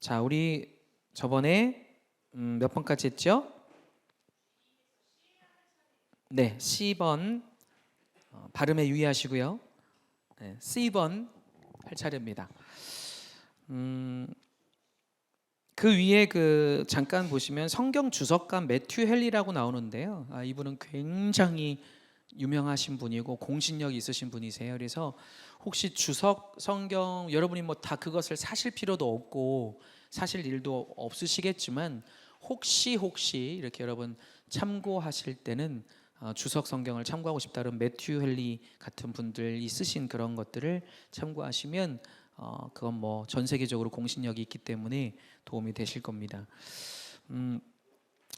자, 우리 저번에 몇 번까지 했죠? 네, C번 발음에 유의하시고요. 네, C번 할 차례입니다. 그 위에 잠깐 보시면 성경 주석가 매튜 헨리라고 나오는데요. 이분은 굉장히 유명하신 분이고 공신력 있으신 분이세요. 그래서 혹시 주석 성경 여러분이 뭐 다 그것을 사실 필요도 없고 사실 일도 없으시겠지만 혹시 이렇게 여러분 참고하실 때는 주석 성경을 참고하고 싶다 그러면 매튜 헨리 같은 분들이 쓰신 그런 것들을 참고하시면 그건 뭐 전 세계적으로 공신력이 있기 때문에 도움이 되실 겁니다.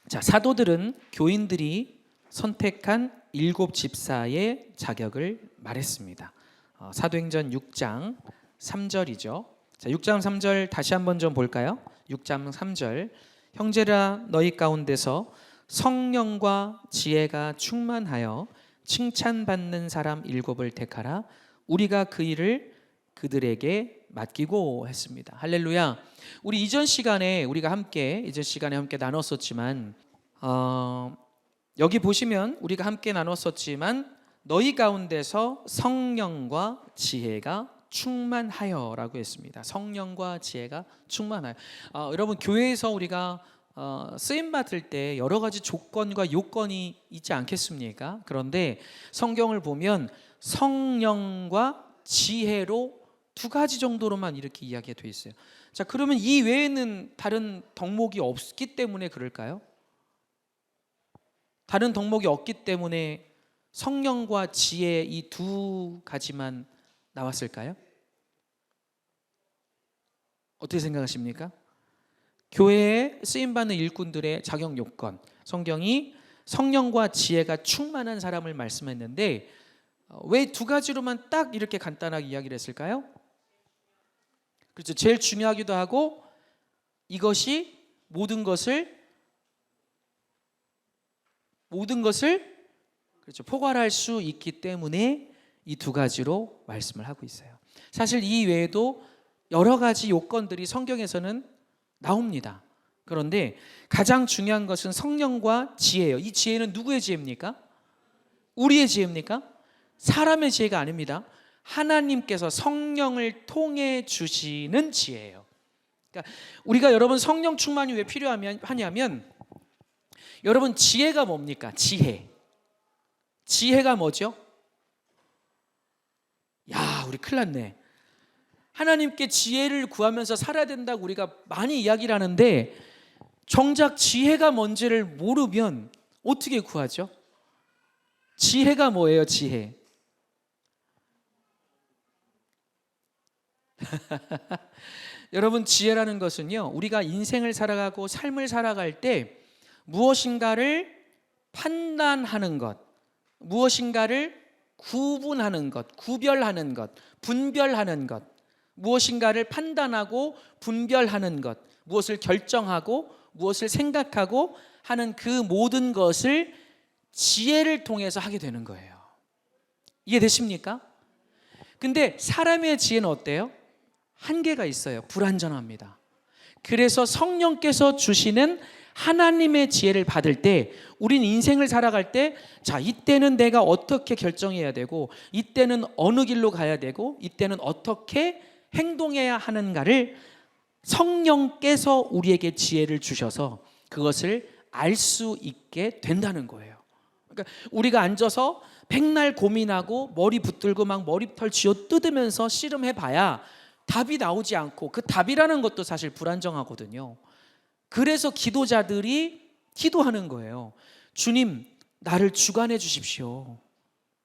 자, 사도들은 교인들이 선택한 7 집사의 자격을 말했습니다. 사도행전 6장 3절이죠. 자, 6장 3절 다시 한번 좀 볼까요? 6장 3절 형제라 너희 가운데서 성령과 지혜가 충만하여 칭찬받는 사람 7을 택하라. 우리가 그 일을 그들에게 맡기고 했습니다. 할렐루야. 우리 이전 시간에 함께 나눴었지만 여기 보시면 우리가 함께 나눴었지만 너희 가운데서 성령과 지혜가 충만하여라고 했습니다. 성령과 지혜가 충만하여. 여러분 교회에서 우리가 쓰임 받을 때 여러 가지 조건과 요건이 있지 않겠습니까? 그런데 성경을 보면 성령과 지혜로 2가지 정도로만 이렇게 이야기가 되어 있어요. 자, 그러면 이 외에는 다른 덕목이 없기 때문에 그럴까요? 다른 덕목이 없기 때문에 성령과 지혜 이 2가지만 나왔을까요? 어떻게 생각하십니까? 교회에 쓰임받는 일꾼들의 자격 요건, 성경이 성령과 지혜가 충만한 사람을 말씀했는데 왜 2가지로만 딱 이렇게 간단하게 이야기를 했을까요? 그렇죠. 제일 중요하기도 하고 이것이 모든 것을 그렇죠. 포괄할 수 있기 때문에 이 2가지로 말씀을 하고 있어요. 사실 이 외에도 여러 가지 요건들이 성경에서는 나옵니다. 그런데 가장 중요한 것은 성령과 지혜예요. 이 지혜는 누구의 지혜입니까? 우리의 지혜입니까? 사람의 지혜가 아닙니다. 하나님께서 성령을 통해 주시는 지혜예요. 그러니까 우리가 여러분 성령 충만이 왜 필요하냐면 여러분 지혜가 뭡니까? 지혜가 뭐죠? 야, 우리 큰일 났네. 하나님께 지혜를 구하면서 살아야 된다고 우리가 많이 이야기를 하는데 정작 지혜가 뭔지를 모르면 어떻게 구하죠? 지혜가 뭐예요? 지혜. 여러분 지혜라는 것은요, 우리가 인생을 살아가고 삶을 살아갈 때 무엇인가를 판단하는 것, 무엇인가를 구분하는 것, 구별하는 것, 분별하는 것, 무엇인가를 판단하고 분별하는 것, 무엇을 결정하고 무엇을 생각하고 하는 그 모든 것을 지혜를 통해서 하게 되는 거예요. 이해되십니까? 근데 사람의 지혜는 어때요? 한계가 있어요. 불완전합니다. 그래서 성령께서 주시는 하나님의 지혜를 받을 때 우린 인생을 살아갈 때 자, 이때는 내가 어떻게 결정해야 되고 이때는 어느 길로 가야 되고 이때는 어떻게 행동해야 하는가를 성령께서 우리에게 지혜를 주셔서 그것을 알 수 있게 된다는 거예요. 그러니까 우리가 앉아서 백날 고민하고 머리 붙들고 막 머리털 쥐어 뜯으면서 씨름해봐야 답이 나오지 않고 그 답이라는 것도 사실 불안정하거든요. 그래서 기도자들이 기도하는 거예요. 주님, 나를 주관해 주십시오.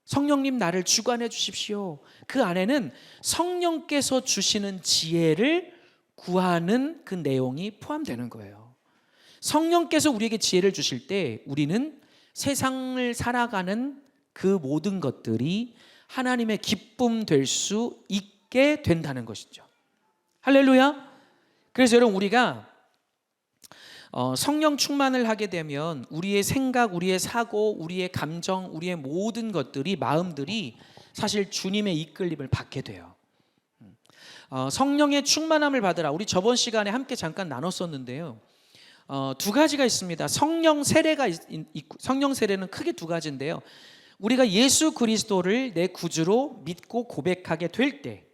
성령님, 나를 주관해 주십시오. 그 안에는 성령께서 주시는 지혜를 구하는 그 내용이 포함되는 거예요. 성령께서 우리에게 지혜를 주실 때 우리는 세상을 살아가는 그 모든 것들이 하나님의 기쁨 될 수 있게 된다는 것이죠. 할렐루야. 그래서 여러분 우리가 성령 충만을 하게 되면 우리의 생각, 우리의 사고, 우리의 감정, 우리의 모든 것들이 마음들이 사실 주님의 이끌림을 받게 돼요. 성령의 충만함을 받으라. 우리 저번 시간에 함께 잠깐 나눴었는데요. 두 가지가 있습니다. 성령 세례가 있고, 성령 세례는 크게 두 가지인데요. 우리가 예수 그리스도를 내 구주로 믿고 고백하게 될 때,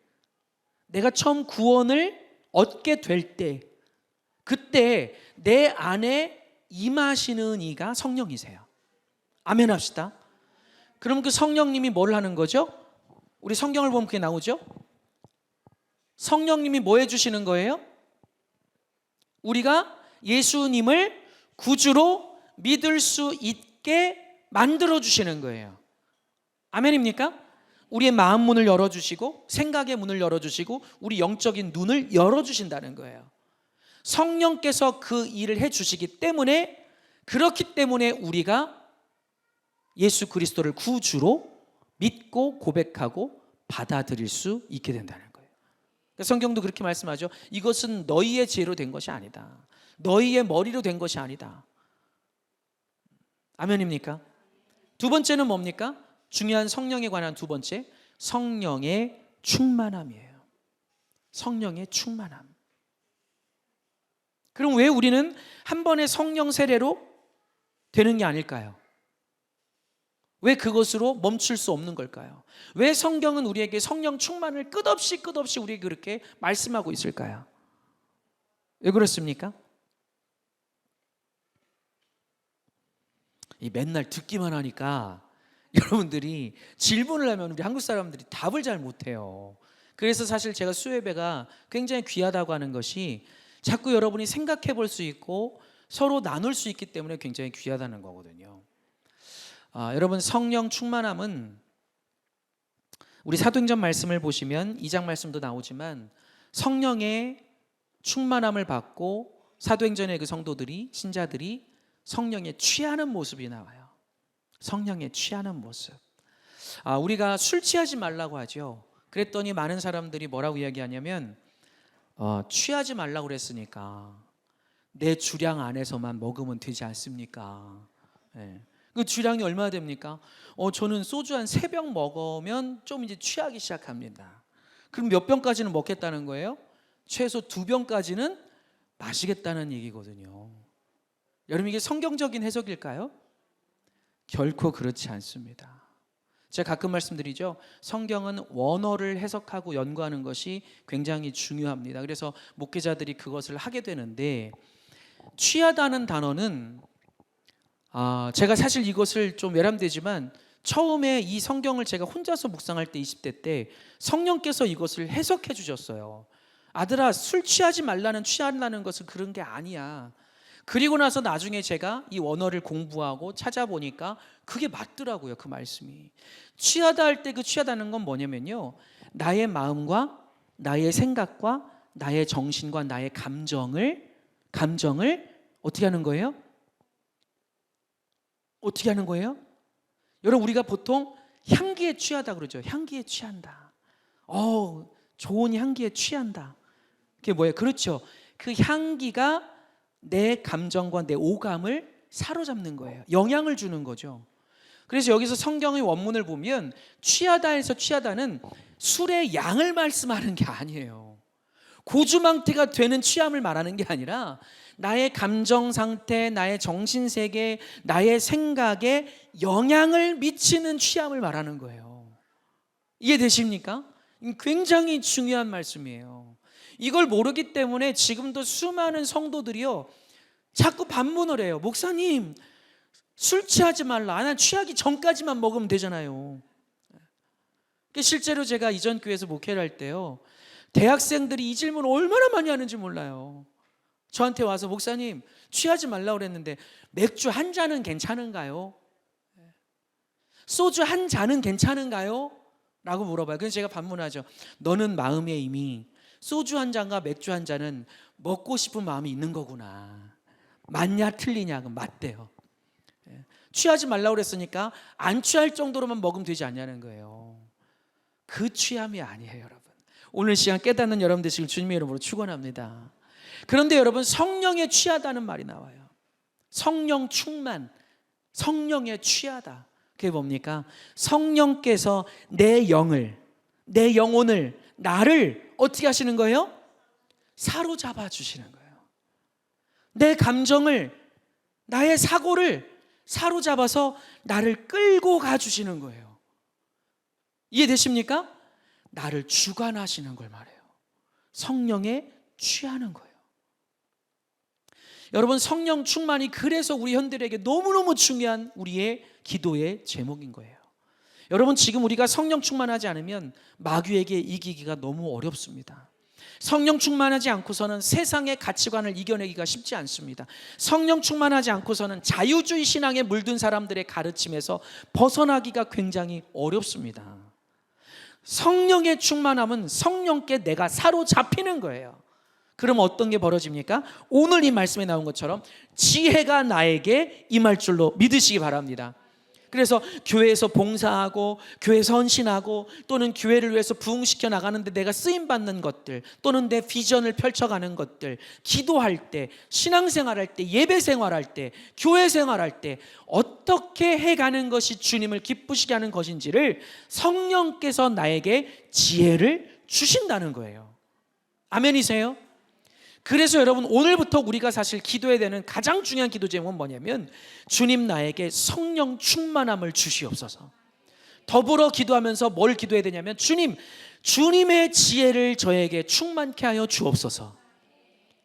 내가 처음 구원을 얻게 될 때, 그때 내 안에 임하시는 이가 성령이세요. 아멘 합시다. 그럼 그 성령님이 뭘 하는 거죠? 우리 성경을 보면 그게 나오죠? 성령님이 뭐 해주시는 거예요? 우리가 예수님을 구주로 믿을 수 있게 만들어주시는 거예요. 아멘입니까? 우리의 마음 문을 열어주시고 생각의 문을 열어주시고 우리 영적인 눈을 열어주신다는 거예요. 성령께서 그 일을 해주시기 때문에, 그렇기 때문에 우리가 예수 그리스도를 구주로 믿고 고백하고 받아들일 수 있게 된다는 거예요. 성경도 그렇게 말씀하죠. 이것은 너희의 지혜로 된 것이 아니다. 너희의 머리로 된 것이 아니다. 아멘입니까? 두 번째는 뭡니까? 중요한 성령에 관한 두 번째, 성령의 충만함이에요. 성령의 충만함. 그럼 왜 우리는 한 번의 성령 세례로 되는 게 아닐까요? 왜 그것으로 멈출 수 없는 걸까요? 왜 성경은 우리에게 성령 충만을 끝없이 우리에게 그렇게 말씀하고 있을까요? 왜 그렇습니까? 맨날 듣기만 하니까 여러분들이 질문을 하면 우리 한국 사람들이 답을 잘 못해요. 그래서 사실 제가 수예배가 굉장히 귀하다고 하는 것이 자꾸 여러분이 생각해 볼 수 있고 서로 나눌 수 있기 때문에 굉장히 귀하다는 거거든요. 여러분, 성령 충만함은 우리 사도행전 말씀을 보시면 2장 말씀도 나오지만 성령의 충만함을 받고 사도행전의 그 성도들이, 신자들이 성령에 취하는 모습이 나와요. 성령에 취하는 모습. 우리가 술 취하지 말라고 하죠. 그랬더니 많은 사람들이 뭐라고 이야기하냐면 취하지 말라고 그랬으니까 내 주량 안에서만 먹으면 되지 않습니까? 네. 그 주량이 얼마나 됩니까? 저는 소주 한 3병 먹으면 좀 이제 취하기 시작합니다. 그럼 몇 병까지는 먹겠다는 거예요? 최소 2병까지는 마시겠다는 얘기거든요. 여러분, 이게 성경적인 해석일까요? 결코 그렇지 않습니다. 제가 가끔 말씀드리죠. 성경은 원어를 해석하고 연구하는 것이 굉장히 중요합니다. 그래서 목회자들이 그것을 하게 되는데, 취하다는 단어는 제가 사실 이것을 좀 외람되지만 처음에 이 성경을 제가 혼자서 묵상할 때 20대 때 성령께서 이것을 해석해 주셨어요. 아들아, 술 취하지 말라는, 취한다는 것은 그런 게 아니야. 그리고 나서 나중에 제가 이 원어를 공부하고 찾아보니까 그게 맞더라고요. 그 말씀이. 취하다 할 때 그 취하다는 건 뭐냐면요, 나의 마음과 나의 생각과 나의 정신과 나의 감정을 어떻게 하는 거예요? 어떻게 하는 거예요? 여러분, 우리가 보통 향기에 취하다 그러죠. 향기에 취한다. 좋은 향기에 취한다. 그게 뭐예요? 그렇죠. 그 향기가 내 감정과 내 오감을 사로잡는 거예요. 영향을 주는 거죠. 그래서 여기서 성경의 원문을 보면 취하다에서 취하다는 술의 양을 말씀하는 게 아니에요. 고주망태가 되는 취함을 말하는 게 아니라 나의 감정 상태, 나의 정신 세계, 나의 생각에 영향을 미치는 취함을 말하는 거예요. 이해되십니까? 굉장히 중요한 말씀이에요. 이걸 모르기 때문에 지금도 수많은 성도들이요, 자꾸 반문을 해요. 목사님, 술 취하지 말라. 난 취하기 전까지만 먹으면 되잖아요. 실제로 제가 이전 교회에서 목회를 할 때요, 대학생들이 이 질문을 얼마나 많이 하는지 몰라요. 저한테 와서 목사님, 취하지 말라고 그랬는데 맥주 한 잔은 괜찮은가요? 소주 한 잔은 괜찮은가요? 라고 물어봐요. 그래서 제가 반문하죠. 너는 마음에 이미 소주 한 잔과 맥주 한 잔은 먹고 싶은 마음이 있는 거구나. 맞냐 틀리냐? 그럼 맞대요. 취하지 말라고 그랬으니까 안 취할 정도로만 먹으면 되지 않냐는 거예요. 그 취함이 아니에요, 여러분. 오늘 시간 깨닫는 여러분 되시길 주님의 이름으로 축원합니다. 그런데 여러분, 성령에 취하다는 말이 나와요. 성령 충만, 성령에 취하다. 그게 뭡니까? 성령께서 내 영혼을, 나를 어떻게 하시는 거예요? 사로잡아 주시는 거예요. 내 감정을, 나의 사고를 사로잡아서 나를 끌고 가주시는 거예요. 이해되십니까? 나를 주관하시는 걸 말해요. 성령에 취하는 거예요. 여러분, 성령 충만이 그래서 우리 현대인에게 너무너무 중요한 우리의 기도의 제목인 거예요. 여러분, 지금 우리가 성령 충만하지 않으면 마귀에게 이기기가 너무 어렵습니다. 성령 충만하지 않고서는 세상의 가치관을 이겨내기가 쉽지 않습니다. 성령 충만하지 않고서는 자유주의 신앙에 물든 사람들의 가르침에서 벗어나기가 굉장히 어렵습니다. 성령의 충만함은 성령께 내가 사로잡히는 거예요. 그럼 어떤 게 벌어집니까? 오늘 이 말씀에 나온 것처럼 지혜가 나에게 임할 줄로 믿으시기 바랍니다. 그래서 교회에서 봉사하고 교회에서 헌신하고 또는 교회를 위해서 부흥시켜 나가는데 내가 쓰임받는 것들, 또는 내 비전을 펼쳐가는 것들, 기도할 때, 신앙생활할 때, 예배생활할 때, 교회생활할 때 어떻게 해가는 것이 주님을 기쁘시게 하는 것인지를 성령께서 나에게 지혜를 주신다는 거예요. 아멘이세요? 그래서 여러분, 오늘부터 우리가 사실 기도해야 되는 가장 중요한 기도 제목은 뭐냐면, 주님 나에게 성령 충만함을 주시옵소서. 더불어 기도하면서 뭘 기도해야 되냐면, 주님의 지혜를 저에게 충만케 하여 주옵소서.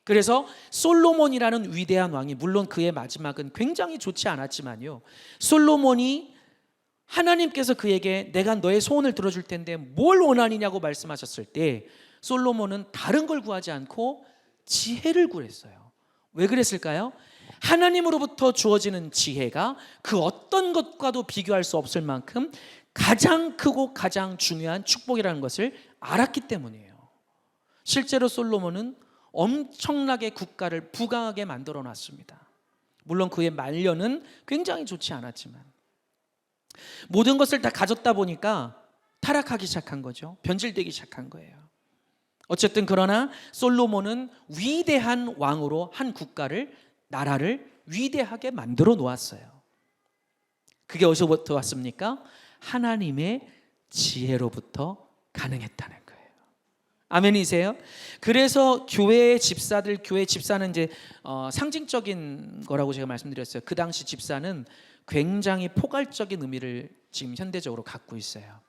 그래서 솔로몬이라는 위대한 왕이, 물론 그의 마지막은 굉장히 좋지 않았지만요, 솔로몬이 하나님께서 그에게 내가 너의 소원을 들어줄 텐데 뭘 원하느냐고 말씀하셨을 때 솔로몬은 다른 걸 구하지 않고 지혜를 구했어요. 왜 그랬을까요? 하나님으로부터 주어지는 지혜가 그 어떤 것과도 비교할 수 없을 만큼 가장 크고 가장 중요한 축복이라는 것을 알았기 때문이에요. 실제로 솔로몬은 엄청나게 국가를 부강하게 만들어 놨습니다. 물론 그의 말년은 굉장히 좋지 않았지만 모든 것을 다 가졌다 보니까 타락하기 시작한 거죠. 변질되기 시작한 거예요. 어쨌든 그러나 솔로몬은 위대한 왕으로 한 국가를, 나라를 위대하게 만들어 놓았어요. 그게 어디서부터 왔습니까? 하나님의 지혜로부터 가능했다는 거예요. 아멘이세요? 그래서 교회 집사는 이제 상징적인 거라고 제가 말씀드렸어요. 그 당시 집사는 굉장히 포괄적인 의미를 지금 현대적으로 갖고 있어요.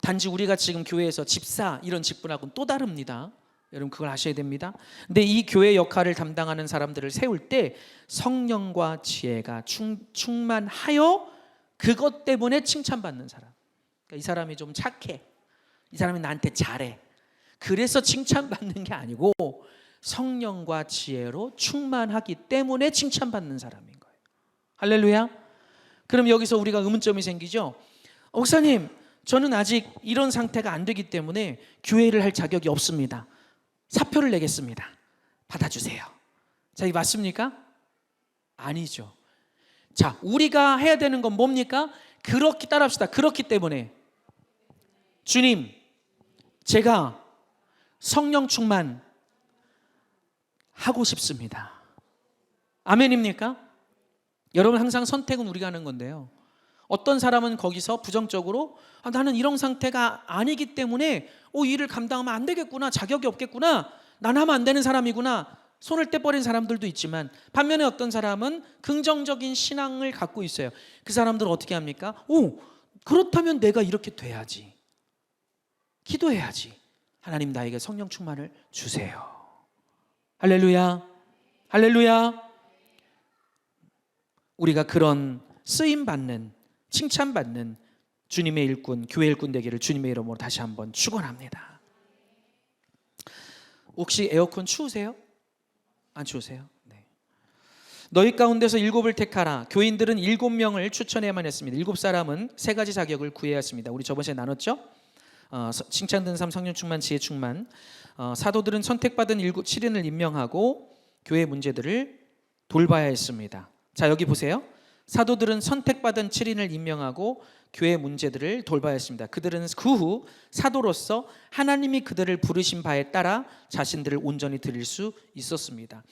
단지 우리가 지금 교회에서 집사 이런 직분하고는 또 다릅니다. 여러분 그걸 아셔야 됩니다. 근데 이 교회 역할을 담당하는 사람들을 세울 때 성령과 지혜가 충만하여 그것 때문에 칭찬받는 사람. 그러니까 이 사람이 좀 착해, 이 사람이 나한테 잘해, 그래서 칭찬받는 게 아니고 성령과 지혜로 충만하기 때문에 칭찬받는 사람인 거예요. 할렐루야. 그럼 여기서 우리가 의문점이 생기죠. 목사님, 저는 아직 이런 상태가 안 되기 때문에 교회를 할 자격이 없습니다. 사표를 내겠습니다. 받아주세요. 자, 이게 맞습니까? 아니죠. 자, 우리가 해야 되는 건 뭡니까? 그렇게 따라합시다. 그렇기 때문에 주님, 제가 성령 충만 하고 싶습니다. 아멘입니까? 여러분, 항상 선택은 우리가 하는 건데요, 어떤 사람은 거기서 부정적으로 나는 이런 상태가 아니기 때문에 이 일을 감당하면 안 되겠구나, 자격이 없겠구나, 난 하면 안 되는 사람이구나 손을 떼버린 사람들도 있지만, 반면에 어떤 사람은 긍정적인 신앙을 갖고 있어요. 그 사람들은 어떻게 합니까? 그렇다면 내가 이렇게 돼야지, 기도해야지, 하나님 나에게 성령 충만을 주세요. 할렐루야, 할렐루야. 우리가 그런 쓰임받는, 칭찬받는 주님의 일꾼, 교회 일꾼 되기를 주님의 이름으로 다시 한번 축원합니다. 혹시 에어컨 추우세요? 안 추우세요? 네. 너희 가운데서 7을 택하라. 교인들은 7명을 추천해야만 했습니다. 7사람은 3가지 자격을 구해야 했습니다. 우리 저번 시간에 나눴죠? 칭찬받는 삶, 성령 충만, 지혜 충만. 사도들은 선택받은 7인을 임명하고 교회 문제들을 돌봐야 했습니다. 자, 여기 보세요. 사도들은 선택받은 7인을 임명하고 교회 문제들을 돌봐야 했습니다. 그들은 그 후 사도로서 하나님이 그들을 부르신 바에 따라 자신들을 온전히 드릴 수 있었습니다.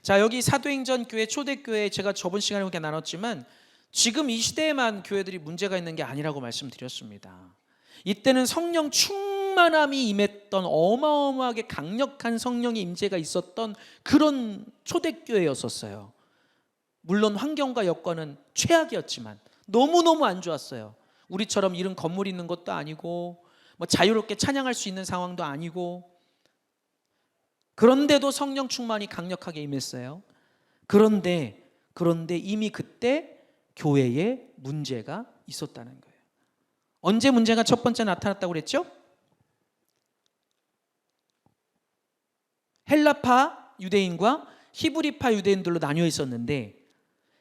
자, 여기 사도행전 교회, 초대교회, 제가 저번 시간에 그렇게 나눴지만 지금 이 시대에만 교회들이 문제가 있는 게 아니라고 말씀드렸습니다. 이때는 성령 충만 충만함이 임했던, 어마어마하게 강력한 성령의 임재가 있었던 그런 초대교회였었어요. 물론 환경과 여건은 최악이었지만 너무너무 안 좋았어요. 우리처럼 이런 건물이 있는 것도 아니고 뭐 자유롭게 찬양할 수 있는 상황도 아니고, 그런데도 성령 충만이 강력하게 임했어요. 그런데 이미 그때 교회에 문제가 있었다는 거예요. 언제 문제가 첫 번째 나타났다고 그랬죠? 헬라파 유대인과 히브리파 유대인들로 나뉘어 있었는데,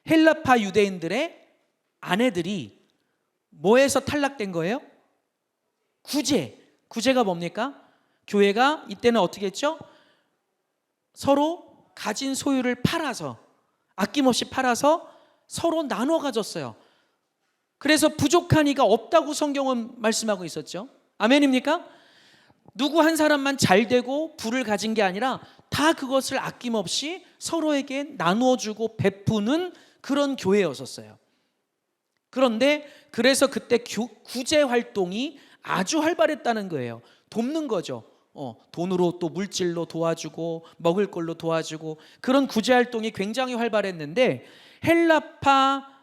헬라파 유대인들의 아내들이 뭐에서 탈락된 거예요? 구제가 뭡니까? 교회가 이때는 어떻게 했죠? 서로 가진 소유를 팔아서, 아낌없이 팔아서 서로 나눠 가졌어요. 그래서 부족한 이가 없다고 성경은 말씀하고 있었죠. 아멘입니까? 누구 한 사람만 잘 되고 부를 가진 게 아니라 다 그것을 아낌없이 서로에게 나누어 주고 베푸는 그런 교회였었어요. 그런데 그래서 그때 구제 활동이 아주 활발했다는 거예요. 돕는 거죠. 돈으로 또 물질로 도와주고 먹을 걸로 도와주고, 그런 구제 활동이 굉장히 활발했는데 헬라파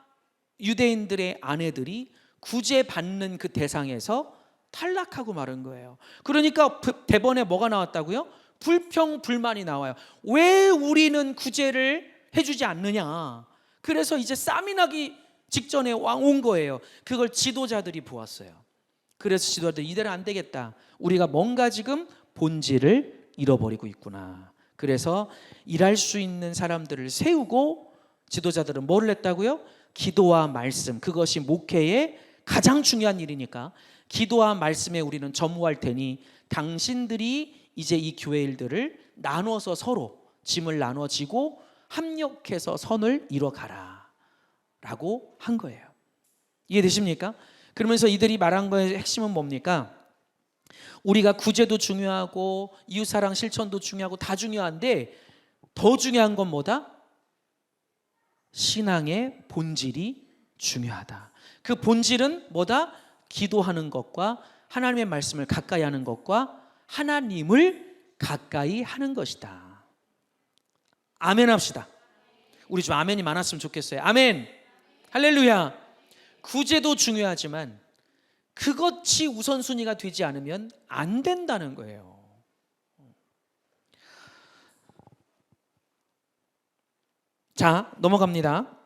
유대인들의 아내들이 구제받는 그 대상에서 탈락하고 마른 거예요. 그러니까 대번에 뭐가 나왔다고요? 불평불만이 나와요. 왜 우리는 구제를 해주지 않느냐. 그래서 이제 쌈이 나기 직전에 온 거예요. 그걸 지도자들이 보았어요. 그래서 지도자들이 이대로 안 되겠다, 우리가 뭔가 지금 본질을 잃어버리고 있구나. 그래서 일할 수 있는 사람들을 세우고, 지도자들은 뭐를 했다고요? 기도와 말씀, 그것이 목회의 가장 중요한 일이니까 기도와 말씀에 우리는 전무할 테니 당신들이 이제 이 교회 일들을 나눠서 서로 짐을 나눠지고 합력해서 선을 이뤄가라 라고 한 거예요. 이해되십니까? 그러면서 이들이 말한 거의 핵심은 뭡니까? 우리가 구제도 중요하고 이웃사랑 실천도 중요하고 다 중요한데 더 중요한 건 뭐다? 신앙의 본질이 중요하다. 그 본질은 뭐다? 기도하는 것과 하나님의 말씀을 가까이 하는 것과 하나님을 가까이 하는 것이다. 아멘 합시다. 우리 좀 아멘이 많았으면 좋겠어요. 아멘. 할렐루야. 구제도 중요하지만 그것이 우선순위가 되지 않으면 안 된다는 거예요. 자, 넘어갑니다.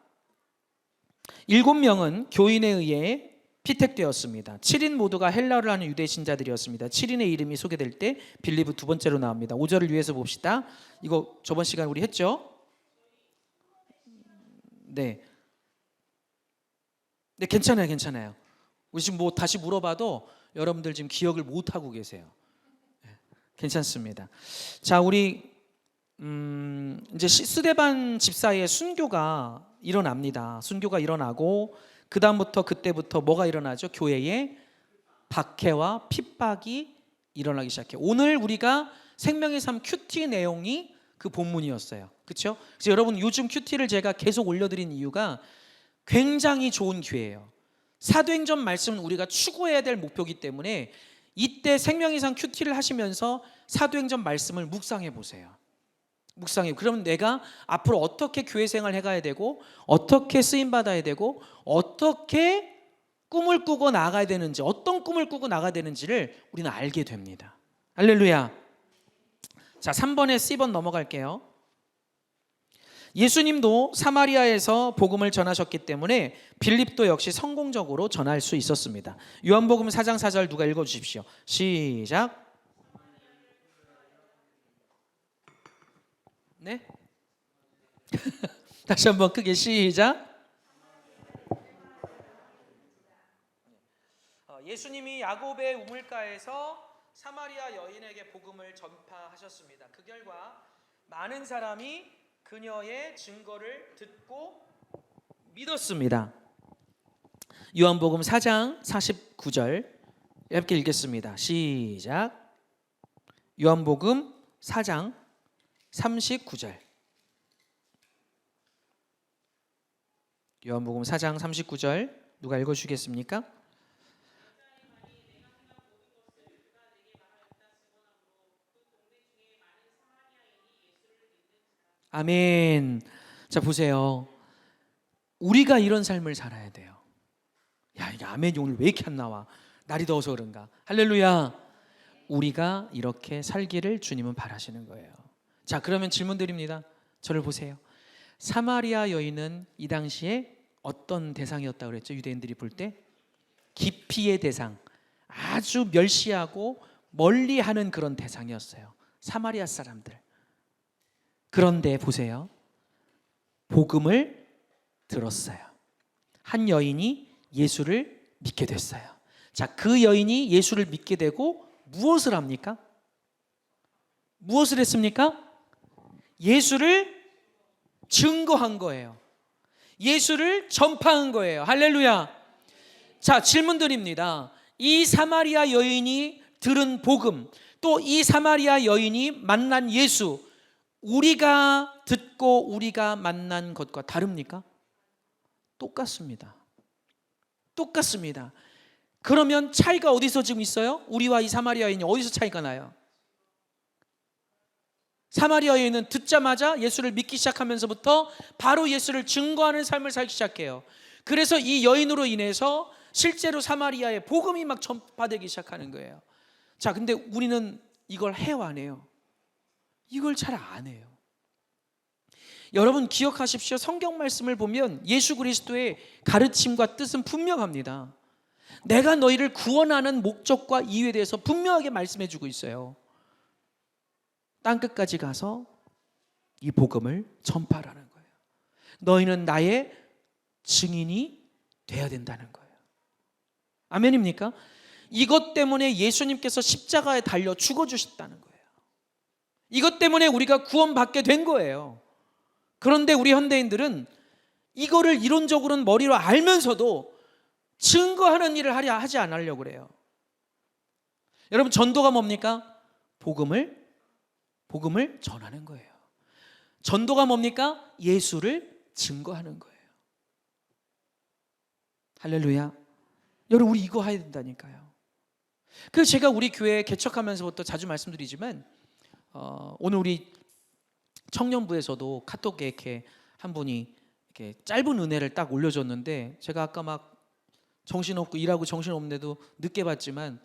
7명은 교인에 의해 피택되었습니다. 7인 모두가 헬라어를 하는 유대 신자들이었습니다. 7인의 이름이 소개될 때 빌립은 두 번째로 나옵니다. 5절을 위해서 봅시다. 이거 저번 시간 우리 했죠? 네, 괜찮아요. 우리 지금 뭐 다시 물어봐도 여러분들 지금 기억을 못 하고 계세요. 괜찮습니다. 자, 우리 이제 스데반 집사의 순교가 일어납니다. 순교가 일어나고 그때부터 뭐가 일어나죠? 교회에 박해와 핍박이 일어나기 시작해요. 오늘 우리가 생명의 삶 큐티 내용이 그 본문이었어요. 그렇죠? 그래서 여러분, 요즘 큐티를 제가 계속 올려드린 이유가 굉장히 좋은 기회예요. 사도행전 말씀은 우리가 추구해야 될 목표이기 때문에 이때 생명의 삶 큐티를 하시면서 사도행전 말씀을 묵상해 보세요. 그러면 내가 앞으로 어떻게 교회 생활을 해가야 되고, 어떻게 쓰임 받아야 되고, 어떻게 꿈을 꾸고 나가야 되는지, 어떤 꿈을 꾸고 나가야 되는지를 우리는 알게 됩니다. 할렐루야. 자, 3번에 C번 넘어갈게요. 예수님도 사마리아에서 복음을 전하셨기 때문에 빌립도 역시 성공적으로 전할 수 있었습니다. 요한복음 4장 4절 누가 읽어주십시오. 시작. 네? 다시 한번 크게 시작. 예수님이 야곱의 우물가에서 사마리아 여인에게 복음을 전파하셨습니다. 그 결과 많은 사람이 그녀의 증거를 듣고 믿었습니다. 요한복음 4장 49절 함께 읽겠습니다. 시작. 요한복음 4장 39절. 요한복음 4장 39절 누가 읽어주시겠습니까? 아멘. 자, 보세요. 우리가 이런 삶을 살아야 돼요. 야, 이게 아멘이 오늘 왜 이렇게 안 나와? 날이 더워서 그런가? 할렐루야. 우리가 이렇게 살기를 주님은 바라시는 거예요. 자, 그러면 질문 드립니다. 저를 보세요. 사마리아 여인은 이 당시에 어떤 대상이었다고 그랬죠? 유대인들이 볼 때 기피의 대상, 아주 멸시하고 멀리하는 그런 대상이었어요. 사마리아 사람들. 그런데 보세요. 복음을 들었어요. 한 여인이 예수를 믿게 됐어요. 자, 그 여인이 예수를 믿게 되고 무엇을 합니까? 무엇을 했습니까? 예수를 증거한 거예요. 예수를 전파한 거예요. 할렐루야. 자, 질문 드립니다. 이 사마리아 여인이 들은 복음, 또 이 사마리아 여인이 만난 예수, 우리가 듣고 우리가 만난 것과 다릅니까? 똑같습니다. 똑같습니다. 그러면 차이가 어디서 지금 있어요? 우리와 이 사마리아 여인이 어디서 차이가 나요? 사마리아 여인은 듣자마자 예수를 믿기 시작하면서부터 바로 예수를 증거하는 삶을 살기 시작해요. 그래서 이 여인으로 인해서 실제로 사마리아에 복음이 막 전파되기 시작하는 거예요. 자, 근데 우리는 이걸 해요, 안 해요? 이걸 잘 안 해요. 여러분 기억하십시오. 성경 말씀을 보면 예수 그리스도의 가르침과 뜻은 분명합니다. 내가 너희를 구원하는 목적과 이유에 대해서 분명하게 말씀해 주고 있어요. 땅끝까지 가서 이 복음을 전파하라는 거예요. 너희는 나의 증인이 돼야 된다는 거예요. 아멘입니까? 이것 때문에 예수님께서 십자가에 달려 죽어주셨다는 거예요. 이것 때문에 우리가 구원받게 된 거예요. 그런데 우리 현대인들은 이거를 이론적으로는 머리로 알면서도 증거하는 일을 하지 않으려고 그래요. 여러분 전도가 뭡니까? 복음을 전하는 거예요. 전도가 뭡니까? 예수를 증거하는 거예요. 할렐루야. 여러분 우리 이거 해야 된다니까요. 그래서 제가 우리 교회 개척하면서부터 자주 말씀드리지만 오늘 우리 청년부에서도 카톡에 이렇게 한 분이 이렇게 짧은 은혜를 딱 올려줬는데 제가 아까 막 정신없고 일하고 정신없는데도 늦게 봤지만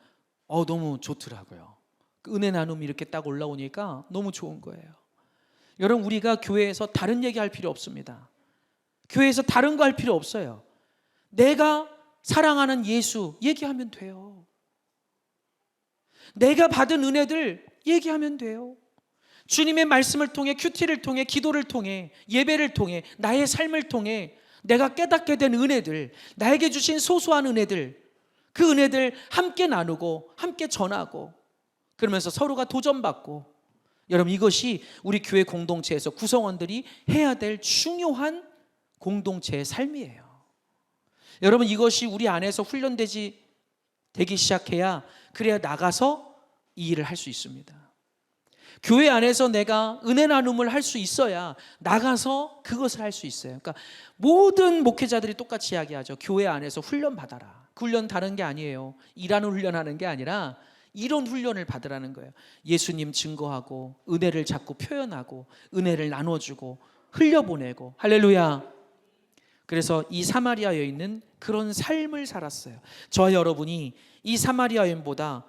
너무 좋더라고요. 그 은혜 나눔이 이렇게 딱 올라오니까 너무 좋은 거예요. 여러분 우리가 교회에서 다른 얘기할 필요 없습니다. 교회에서 다른 거 할 필요 없어요. 내가 사랑하는 예수 얘기하면 돼요. 내가 받은 은혜들 얘기하면 돼요. 주님의 말씀을 통해, 큐티를 통해, 기도를 통해, 예배를 통해, 나의 삶을 통해 내가 깨닫게 된 은혜들, 나에게 주신 소소한 은혜들, 그 은혜들 함께 나누고 함께 전하고 그러면서 서로가 도전받고, 여러분 이것이 우리 교회 공동체에서 구성원들이 해야 될 중요한 공동체의 삶이에요. 여러분 이것이 우리 안에서 되기 시작해야, 그래야 나가서 이 일을 할 수 있습니다. 교회 안에서 내가 은혜 나눔을 할 수 있어야 나가서 그것을 할 수 있어요. 그러니까 모든 목회자들이 똑같이 이야기하죠. 교회 안에서 훈련 받아라. 그 훈련 다른 게 아니에요. 일하는 훈련하는 게 아니라 이런 훈련을 받으라는 거예요. 예수님 증거하고 은혜를 자꾸 표현하고 은혜를 나눠주고 흘려보내고. 할렐루야. 그래서 이 사마리아 여인은 그런 삶을 살았어요. 저와 여러분이 이 사마리아 여인보다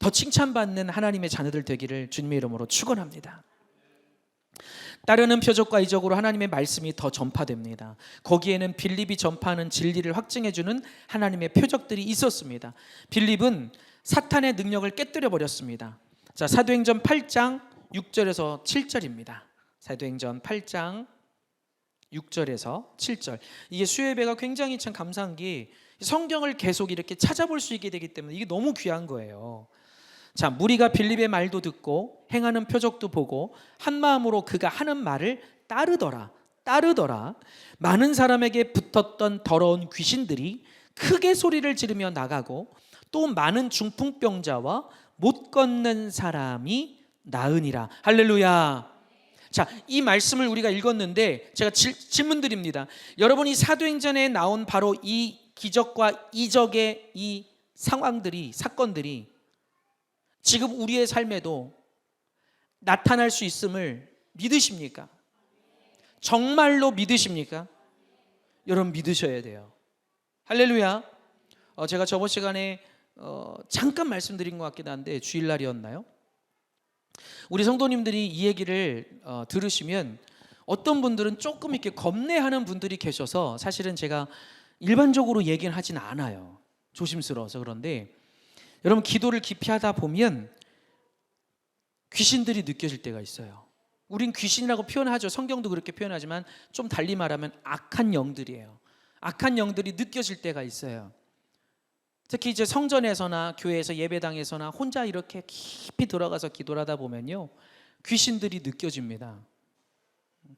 더 칭찬받는 하나님의 자녀들 되기를 주님의 이름으로 축원합니다. 따르는 표적과 이적으로 하나님의 말씀이 더 전파됩니다. 거기에는 빌립이 전파하는 진리를 확증해주는 하나님의 표적들이 있었습니다. 빌립은 사탄의 능력을 깨뜨려 버렸습니다. 자, 사도행전 8장 6절에서 7절입니다. 사도행전 8장 6절에서 7절. 이게 수요예배가 굉장히 참 감사한 게 성경을 계속 이렇게 찾아볼 수 있게 되기 때문에 이게 너무 귀한 거예요. 자, 무리가 빌립의 말도 듣고 행하는 표적도 보고 한 마음으로 그가 하는 말을 따르더라. 많은 사람에게 붙었던 더러운 귀신들이 크게 소리를 지르며 나가고 또 많은 중풍병자와 못 걷는 사람이 나으니라. 할렐루야. 자, 이 말씀을 우리가 읽었는데 제가 질문 드립니다. 여러분이 사도행전에 나온 바로 이 기적과 이적의 이 상황들이, 사건들이 지금 우리의 삶에도 나타날 수 있음을 믿으십니까? 정말로 믿으십니까? 여러분 믿으셔야 돼요. 할렐루야. 제가 저번 시간에 잠깐 말씀드린 것 같긴 한데 주일날이었나요? 우리 성도님들이 이 얘기를 들으시면 어떤 분들은 조금 이렇게 겁내하는 분들이 계셔서 사실은 제가 일반적으로 얘기는 하진 않아요. 조심스러워서. 그런데 여러분 기도를 깊이 하다 보면 귀신들이 느껴질 때가 있어요. 우린 귀신이라고 표현하죠. 성경도 그렇게 표현하지만 좀 달리 말하면 악한 영들이에요. 악한 영들이 느껴질 때가 있어요. 특히 이제 성전에서나 교회에서 예배당에서나 혼자 이렇게 깊이 들어가서 기도를 하다 보면요, 귀신들이 느껴집니다.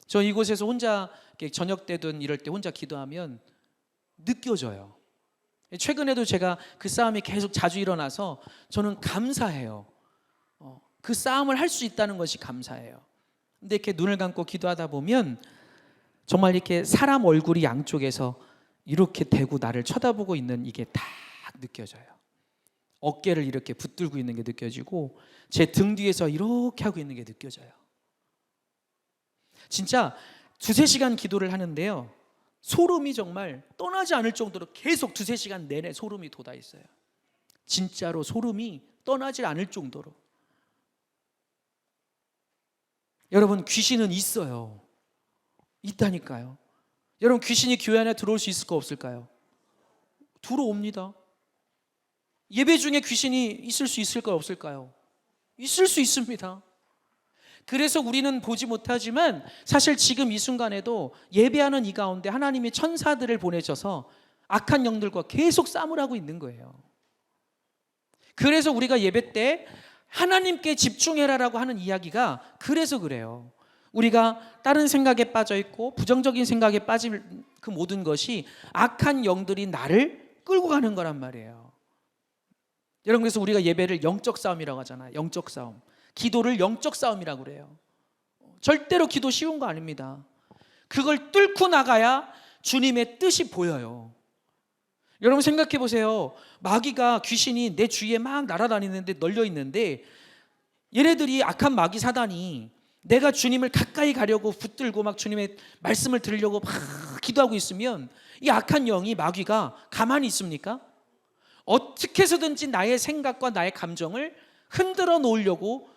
저 이곳에서 혼자 저녁 때든 이럴 때 혼자 기도하면 느껴져요. 최근에도 제가 그 싸움이 계속 자주 일어나서 저는 감사해요. 그 싸움을 할 수 있다는 것이 감사해요. 근데 이렇게 눈을 감고 기도하다 보면 정말 이렇게 사람 얼굴이 양쪽에서 이렇게 대고 나를 쳐다보고 있는 이게 딱 느껴져요. 어깨를 이렇게 붙들고 있는 게 느껴지고 제 등 뒤에서 이렇게 하고 있는 게 느껴져요. 진짜 2-3시간 기도를 하는데요, 소름이 정말 떠나지 않을 정도로 계속 2-3시간 내내 소름이 돋아 있어요. 진짜로 소름이 떠나지 않을 정도로. 여러분 귀신은 있어요. 있다니까요. 여러분 귀신이 교회 안에 들어올 수 있을까 없을까요? 들어옵니다. 예배 중에 귀신이 있을 수 있을까요 없을까요? 있을 수 있습니다. 그래서 우리는 보지 못하지만 사실 지금 이 순간에도 예배하는 이 가운데 하나님이 천사들을 보내셔서 악한 영들과 계속 싸움을 하고 있는 거예요. 그래서 우리가 예배 때 하나님께 집중해라라고 하는 이야기가 그래서 그래요. 우리가 다른 생각에 빠져 있고 부정적인 생각에 빠진 그 모든 것이 악한 영들이 나를 끌고 가는 거란 말이에요. 여러분 그래서 우리가 예배를 영적 싸움이라고 하잖아요. 영적 싸움. 기도를 영적 싸움이라고 그래요. 절대로 기도 쉬운 거 아닙니다. 그걸 뚫고 나가야 주님의 뜻이 보여요. 여러분 생각해 보세요. 마귀가 귀신이 내 주위에 막 날아다니는데 널려 있는데 얘네들이 악한 마귀 사단이 내가 주님을 가까이 가려고 붙들고 막 주님의 말씀을 들으려고 막 기도하고 있으면 이 악한 영이 마귀가 가만히 있습니까? 어떻게 해서든지 나의 생각과 나의 감정을 흔들어 놓으려고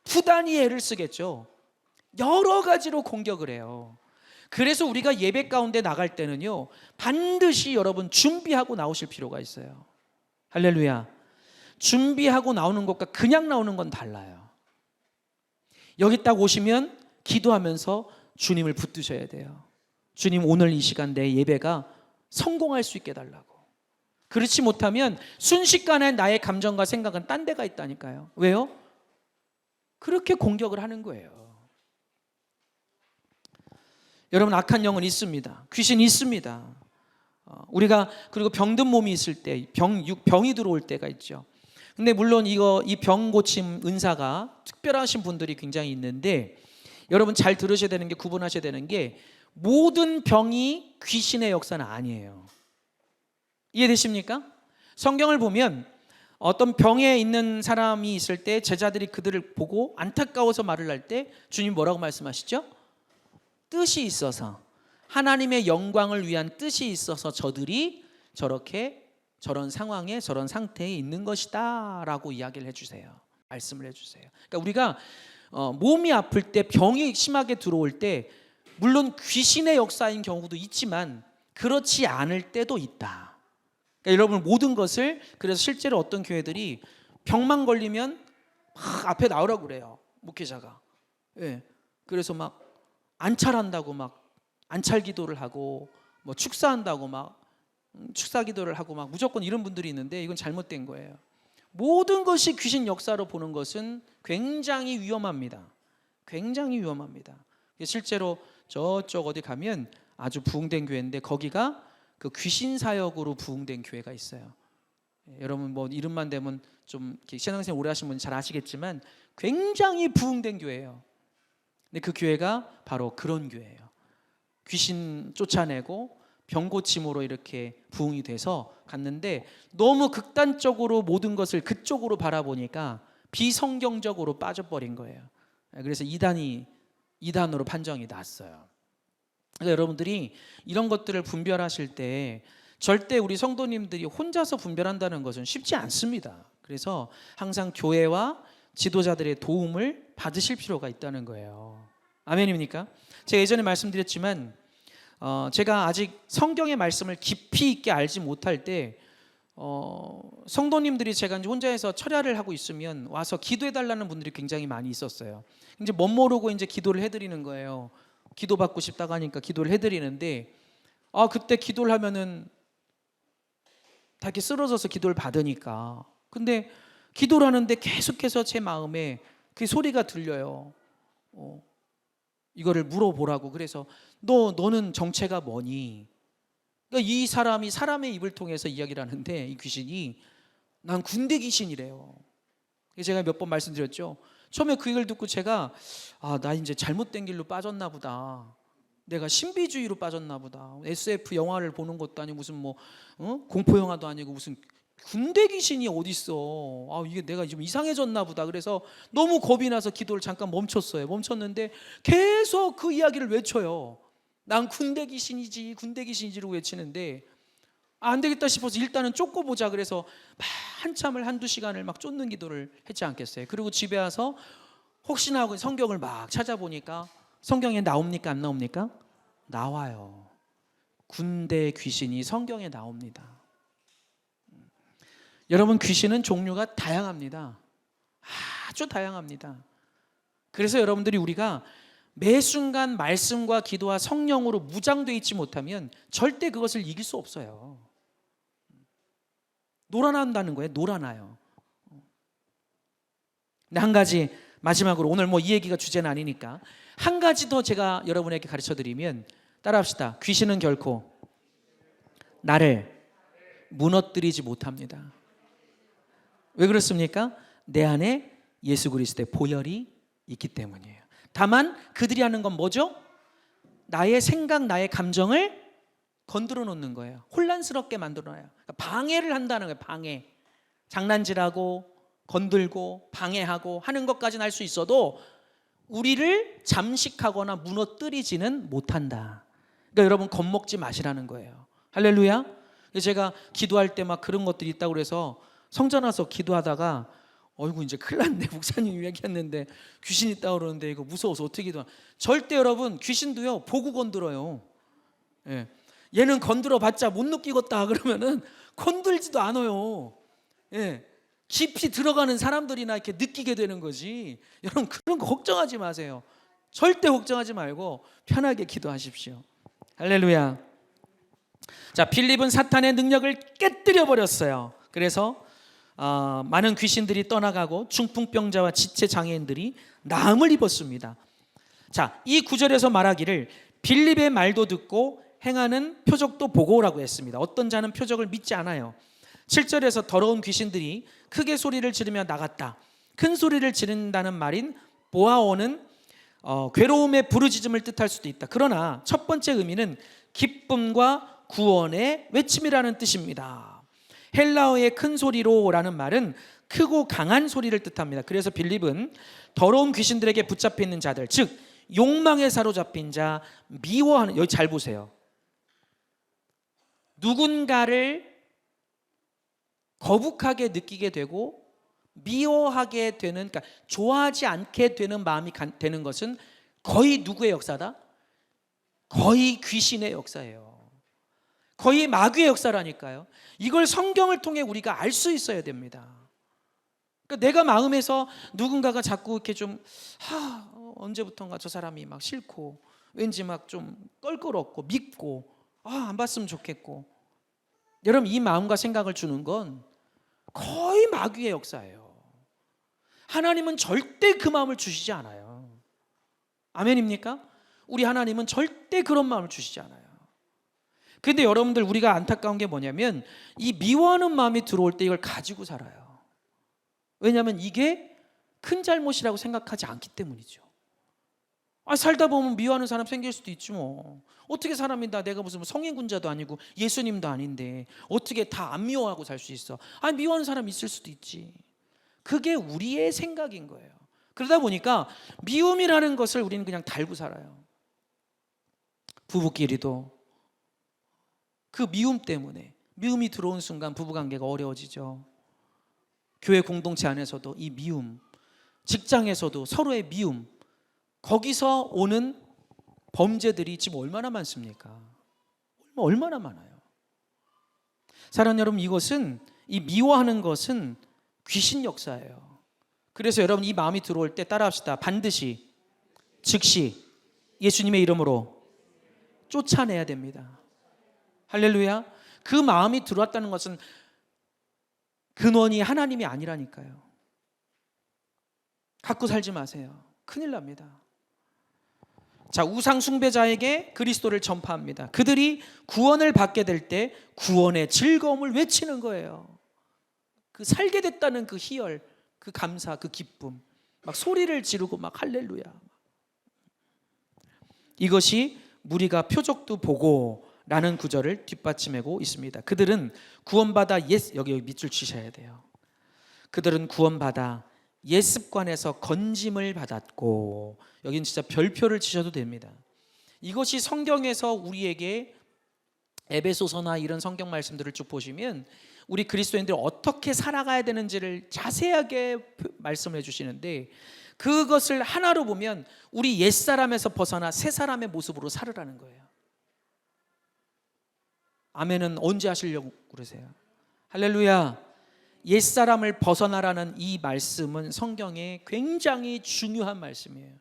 부단히 애를 쓰겠죠. 여러 가지로 공격을 해요. 그래서 우리가 예배 가운데 나갈 때는요 반드시 여러분 준비하고 나오실 필요가 있어요. 할렐루야. 준비하고 나오는 것과 그냥 나오는 건 달라요. 여기 딱 오시면 기도하면서 주님을 붙드셔야 돼요. 주님 오늘 이 시간 내 예배가 성공할 수 있게 해달라고. 그렇지 못하면 순식간에 나의 감정과 생각은 딴 데가 있다니까요. 왜요? 그렇게 공격을 하는 거예요. 여러분 악한 영은 있습니다. 귀신이 있습니다. 우리가 그리고 병든 몸이 있을 때 병이 들어올 때가 있죠. 근데 물론 이 병 고침 은사가 특별하신 분들이 굉장히 있는데 여러분 잘 들으셔야 되는 게 구분하셔야 되는 게 모든 병이 귀신의 역사는 아니에요. 이해되십니까? 성경을 보면 어떤 병에 있는 사람이 있을 때 제자들이 그들을 보고 안타까워서 말을 할 때 주님 뭐라고 말씀하시죠? 뜻이 있어서 하나님의 영광을 위한 뜻이 있어서 저들이 저런 상황에 저런 상태에 있는 것이다 라고 이야기를 해주세요. 말씀을 해주세요. 그러니까 우리가 몸이 아플 때 병이 심하게 들어올 때 물론 귀신의 역사인 경우도 있지만 그렇지 않을 때도 있다. 그러니까 여러분 모든 것을 그래서 실제로 어떤 교회들이 병만 걸리면 막 앞에 나오라고 그래요. 목회자가. 예. 그래서 막 안찰한다고 막 안찰 기도를 하고 뭐 축사한다고 막 축사 기도를 하고 막 무조건 이런 분들이 있는데 이건 잘못된 거예요. 모든 것이 귀신 역사로 보는 것은 굉장히 위험합니다. 굉장히 위험합니다. 실제로 저쪽 어디 가면 아주 부흥된 교회인데 거기가 그 귀신 사역으로 부흥된 교회가 있어요. 여러분 뭐 이름만 되면 좀 신앙생활 오래 하신 분 잘 아시겠지만 굉장히 부흥된 교회예요. 근데 그 교회가 바로 그런 교회예요. 귀신 쫓아내고 병 고침으로 이렇게 부흥이 돼서 갔는데 너무 극단적으로 모든 것을 그쪽으로 바라보니까 비성경적으로 빠져버린 거예요. 그래서 이단이 이단으로 판정이 났어요. 그러니까 여러분들이 이런 것들을 분별하실 때 절대 우리 성도님들이 혼자서 분별한다는 것은 쉽지 않습니다. 그래서 항상 교회와 지도자들의 도움을 받으실 필요가 있다는 거예요. 아멘입니까? 제가 예전에 말씀드렸지만 제가 아직 성경의 말씀을 깊이 있게 알지 못할 때 성도님들이 제가 이제 혼자서 철야를 하고 있으면 와서 기도해달라는 분들이 굉장히 많이 있었어요. 이제 멋 모르고 이제 기도를 해드리는 거예요. 기도받고 싶다고 하니까 기도를 해드리는데 그때 기도를 하면은 다 이렇게 쓰러져서 기도를 받으니까, 근데 기도를 하는데 계속해서 제 마음에 그 소리가 들려요. 이거를 물어보라고. 그래서 너는 정체가 뭐니? 그러니까 이 사람이 사람의 입을 통해서 이야기를 하는데 이 귀신이 난 군대 귀신이래요. 제가 몇 번 말씀드렸죠. 처음에 그 얘기를 듣고 제가 나 이제 잘못된 길로 빠졌나 보다. 내가 신비주의로 빠졌나 보다. SF 영화를 보는 것도 아니고 무슨 공포 영화도 아니고 무슨 군대 귀신이 어딨어. 이게 내가 좀 이상해졌나 보다. 그래서 너무 겁이 나서 기도를 잠깐 멈췄어요. 멈췄는데 계속 그 이야기를 외쳐요. 난 군대 귀신이지, 군대 귀신이지로 외치는데 안 되겠다 싶어서 일단은 쫓고 보자. 그래서 막 한참을 한두 시간을 막 쫓는 기도를 했지 않겠어요. 그리고 집에 와서 혹시나 하고 성경을 막 찾아보니까 성경에 나옵니까? 안 나옵니까? 나와요. 군대 귀신이 성경에 나옵니다. 여러분, 귀신은 종류가 다양합니다. 아주 다양합니다. 그래서 여러분들이 우리가 매 순간 말씀과 기도와 성령으로 무장되어 있지 못하면 절대 그것을 이길 수 없어요. 놀아난다는 거예요. 놀아나요. 근데 한 가지 마지막으로, 오늘 이 얘기가 주제는 아니니까 한 가지 더 제가 여러분에게 가르쳐 드리면 따라합시다. 귀신은 결코 나를 무너뜨리지 못합니다. 왜 그렇습니까? 내 안에 예수 그리스도의 보혈이 있기 때문이에요. 다만 그들이 하는 건 뭐죠? 나의 생각, 나의 감정을 건드려 놓는 거예요. 혼란스럽게 만들어놔요. 그러니까 방해를 한다는 거예요. 방해. 장난질하고 건들고 방해하고 하는 것까지는 할 수 있어도 우리를 잠식하거나 무너뜨리지는 못한다. 그러니까 여러분, 겁먹지 마시라는 거예요. 할렐루야. 제가 기도할 때 막 그런 것들이 있다고 그래서 성전 와서 기도하다가 어이구 이제 큰일 났네. 목사님이 얘기했는데 귀신 있다고 그러는데 이거 무서워서 어떻게 기도하. 절대 여러분, 귀신도요 보고 건들어요. 예. 얘는 건드려 봤자 못 느끼겠다 그러면은 건들지도 않아요. 예. 깊이 들어가는 사람들이나 이렇게 느끼게 되는 거지. 여러분, 그런 거 걱정하지 마세요. 절대 걱정하지 말고 편하게 기도하십시오. 할렐루야. 자, 빌립은 사탄의 능력을 깨뜨려 버렸어요. 그래서 많은 귀신들이 떠나가고 중풍병자와 지체 장애인들이 나음을 입었습니다. 자, 이 구절에서 말하기를 빌립의 말도 듣고 행하는 표적도 보고 오라고 했습니다. 어떤 자는 표적을 믿지 않아요. 7절에서 더러운 귀신들이 크게 소리를 지르며 나갔다. 큰 소리를 지른다는 말인 보아오는 괴로움의 부르짖음을 뜻할 수도 있다. 그러나 첫 번째 의미는 기쁨과 구원의 외침이라는 뜻입니다. 헬라어의 큰 소리로라는 말은 크고 강한 소리를 뜻합니다. 그래서 빌립은 더러운 귀신들에게 붙잡혀 있는 자들, 즉 욕망에 사로잡힌 자, 미워하는, 여기 잘 보세요. 누군가를 거북하게 느끼게 되고 미워하게 되는, 그러니까 좋아하지 않게 되는 마음이 되는 것은 거의 누구의 역사다? 거의 귀신의 역사예요. 거의 마귀의 역사라니까요. 이걸 성경을 통해 우리가 알 수 있어야 됩니다. 그러니까 내가 마음에서 누군가가 자꾸 이렇게 좀 언제부턴가 저 사람이 막 싫고 왠지 막 좀 껄끄럽고 밉고 안 봤으면 좋겠고, 여러분, 이 마음과 생각을 주는 건 거의 마귀의 역사예요. 하나님은 절대 그 마음을 주시지 않아요. 아멘입니까? 우리 하나님은 절대 그런 마음을 주시지 않아요. 그런데 여러분들, 우리가 안타까운 게 뭐냐면 이 미워하는 마음이 들어올 때 이걸 가지고 살아요. 왜냐하면 이게 큰 잘못이라고 생각하지 않기 때문이죠. 살다 보면 미워하는 사람 생길 수도 있지 뭐. 어떻게 사람이 내가 무슨 성인군자도 아니고 예수님도 아닌데 어떻게 다 안 미워하고 살 수 있어? 미워하는 사람 있을 수도 있지. 그게 우리의 생각인 거예요. 그러다 보니까 미움이라는 것을 우리는 그냥 달고 살아요. 부부끼리도 그 미움 때문에, 미움이 들어온 순간 부부관계가 어려워지죠. 교회 공동체 안에서도 이 미움, 직장에서도 서로의 미움, 거기서 오는 범죄들이 지금 얼마나 많습니까? 얼마나 많아요. 사랑하는 여러분, 이것은, 이 미워하는 것은 귀신 역사예요. 그래서 여러분, 이 마음이 들어올 때 따라합시다. 반드시, 즉시 예수님의 이름으로 쫓아내야 됩니다. 할렐루야. 그 마음이 들어왔다는 것은 근원이 하나님이 아니라니까요. 갖고 살지 마세요. 큰일 납니다. 자, 우상 숭배자에게 그리스도를 전파합니다. 그들이 구원을 받게 될 때 구원의 즐거움을 외치는 거예요. 그 살게 됐다는 그 희열, 그 감사, 그 기쁨, 막 소리를 지르고 막 할렐루야. 이것이 무리가 표적도 보고 라는 구절을 뒷받침하고 있습니다. 그들은 구원받아 여기 밑줄 치셔야 돼요. 그들은 구원받아 옛 습관에서 건짐을 받았고, 여긴 진짜 별표를 치셔도 됩니다. 이것이 성경에서 우리에게 에베소서나 이런 성경 말씀들을 쭉 보시면 우리 그리스도인들이 어떻게 살아가야 되는지를 자세하게 말씀해 주시는데, 그것을 하나로 보면 우리 옛사람에서 벗어나 새사람의 모습으로 살으라는 거예요. 아멘은 언제 하시려고 그러세요? 할렐루야. 옛사람을 벗어나라는 이 말씀은 성경에 굉장히 중요한 말씀이에요.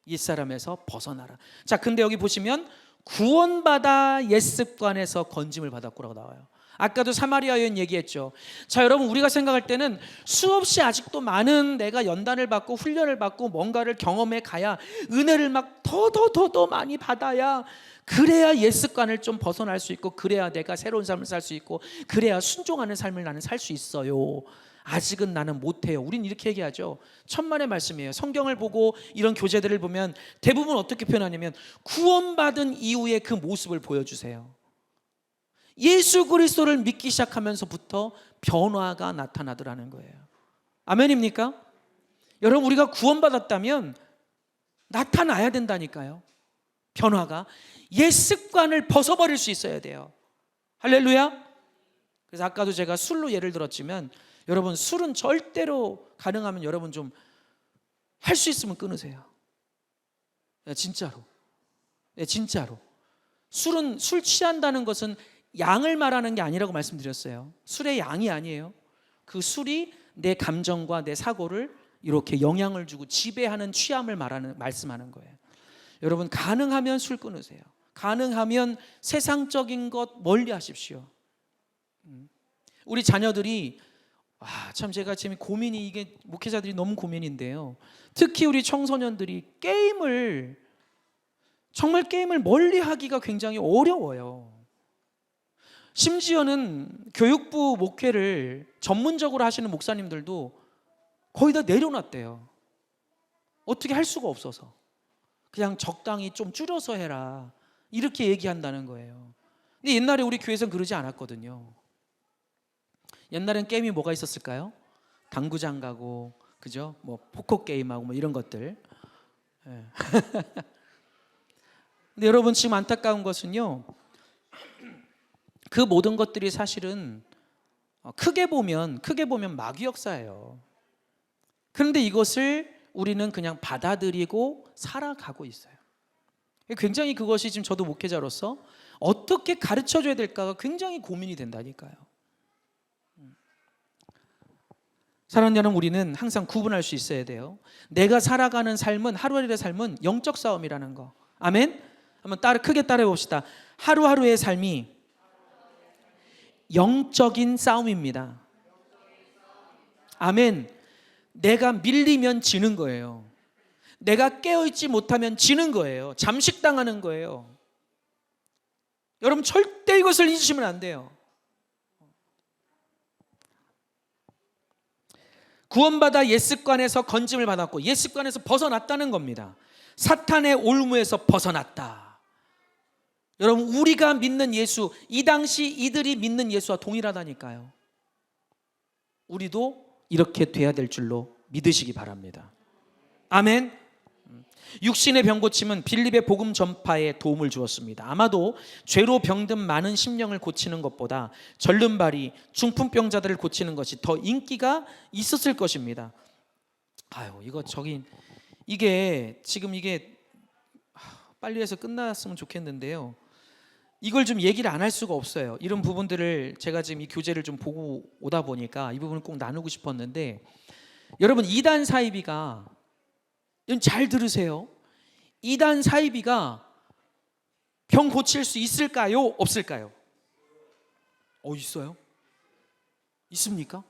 옛사람에서 벗어나라. 자, 근데 여기 보시면 구원받아 옛습관에서 건짐을 받았고라고 나와요. 아까도 사마리아 여인 얘기했죠. 자, 여러분, 우리가 생각할 때는 수없이 아직도 많은 내가 연단을 받고 훈련을 받고 뭔가를 경험해 가야, 은혜를 막 더 많이 받아야, 그래야 옛습관을 좀 벗어날 수 있고, 그래야 내가 새로운 삶을 살 수 있고, 그래야 순종하는 삶을 나는 살 수 있어요. 아직은 나는 못해요. 우린 이렇게 얘기하죠. 천만의 말씀이에요. 성경을 보고 이런 교재들을 보면 대부분 어떻게 표현하냐면 구원받은 이후의 그 모습을 보여주세요. 예수 그리스도를 믿기 시작하면서부터 변화가 나타나더라는 거예요. 아멘입니까? 여러분, 우리가 구원받았다면 나타나야 된다니까요. 변화가. 옛 습관을 벗어버릴 수 있어야 돼요. 할렐루야. 그래서 아까도 제가 술로 예를 들었지만, 여러분, 술은 절대로 가능하면 여러분 좀 할 수 있으면 끊으세요. 진짜로. 진짜로. 술은, 술 취한다는 것은 양을 말하는 게 아니라고 말씀드렸어요. 술의 양이 아니에요. 그 술이 내 감정과 내 사고를 이렇게 영향을 주고 지배하는 취함을 말씀하는 거예요. 여러분, 가능하면 술 끊으세요. 가능하면 세상적인 것 멀리 하십시오. 우리 자녀들이, 참 제가 지금 고민이, 이게 목회자들이 너무 고민인데요. 특히 우리 청소년들이 정말 게임을 멀리 하기가 굉장히 어려워요. 심지어는 교육부 목회를 전문적으로 하시는 목사님들도 거의 다 내려놨대요. 어떻게 할 수가 없어서. 그냥 적당히 좀 줄여서 해라, 이렇게 얘기한다는 거예요. 근데 옛날에 우리 교회에서는 그러지 않았거든요. 옛날엔 게임이 뭐가 있었을까요? 당구장 가고, 그죠? 뭐 포커 게임하고 뭐 이런 것들. 네. 근데 여러분, 지금 안타까운 것은요, 그 모든 것들이 사실은 크게 보면 마귀 역사예요. 그런데 이것을 우리는 그냥 받아들이고 살아가고 있어요. 굉장히 그것이 지금 저도 목회자로서 어떻게 가르쳐줘야 될까가 굉장히 고민이 된다니까요. 사랑하는 여러분, 우리는 항상 구분할 수 있어야 돼요. 내가 살아가는 삶은, 하루하루의 삶은 영적 싸움이라는 거. 아멘? 한번 크게 따라해 봅시다. 하루하루의 삶이 영적인 싸움입니다. 아멘. 내가 밀리면 지는 거예요. 내가 깨어있지 못하면 지는 거예요. 잠식당하는 거예요. 여러분, 절대 이것을 잊으시면 안 돼요. 구원받아 옛습관에서 건짐을 받았고 옛습관에서 벗어났다는 겁니다. 사탄의 올무에서 벗어났다. 여러분, 우리가 믿는 예수, 이 당시 이들이 믿는 예수와 동일하다니까요. 우리도 이렇게 돼야 될 줄로 믿으시기 바랍니다. 아멘. 육신의 병 고침은 빌립의 복음 전파에 도움을 주었습니다. 아마도 죄로 병든 많은 심령을 고치는 것보다 절름발이 중풍병자들을 고치는 것이 더 인기가 있었을 것입니다. 이게 지금 빨리 해서 끝났으면 좋겠는데요. 이걸 좀 얘기를 안 할 수가 없어요. 이런 부분들을 제가 지금 이 교재를 좀 보고 오다 보니까 이 부분을 꼭 나누고 싶었는데, 여러분, 이단 사이비가, 잘 들으세요. 이단 사이비가 병 고칠 수 있을까요? 없을까요? 있어요? 있습니까?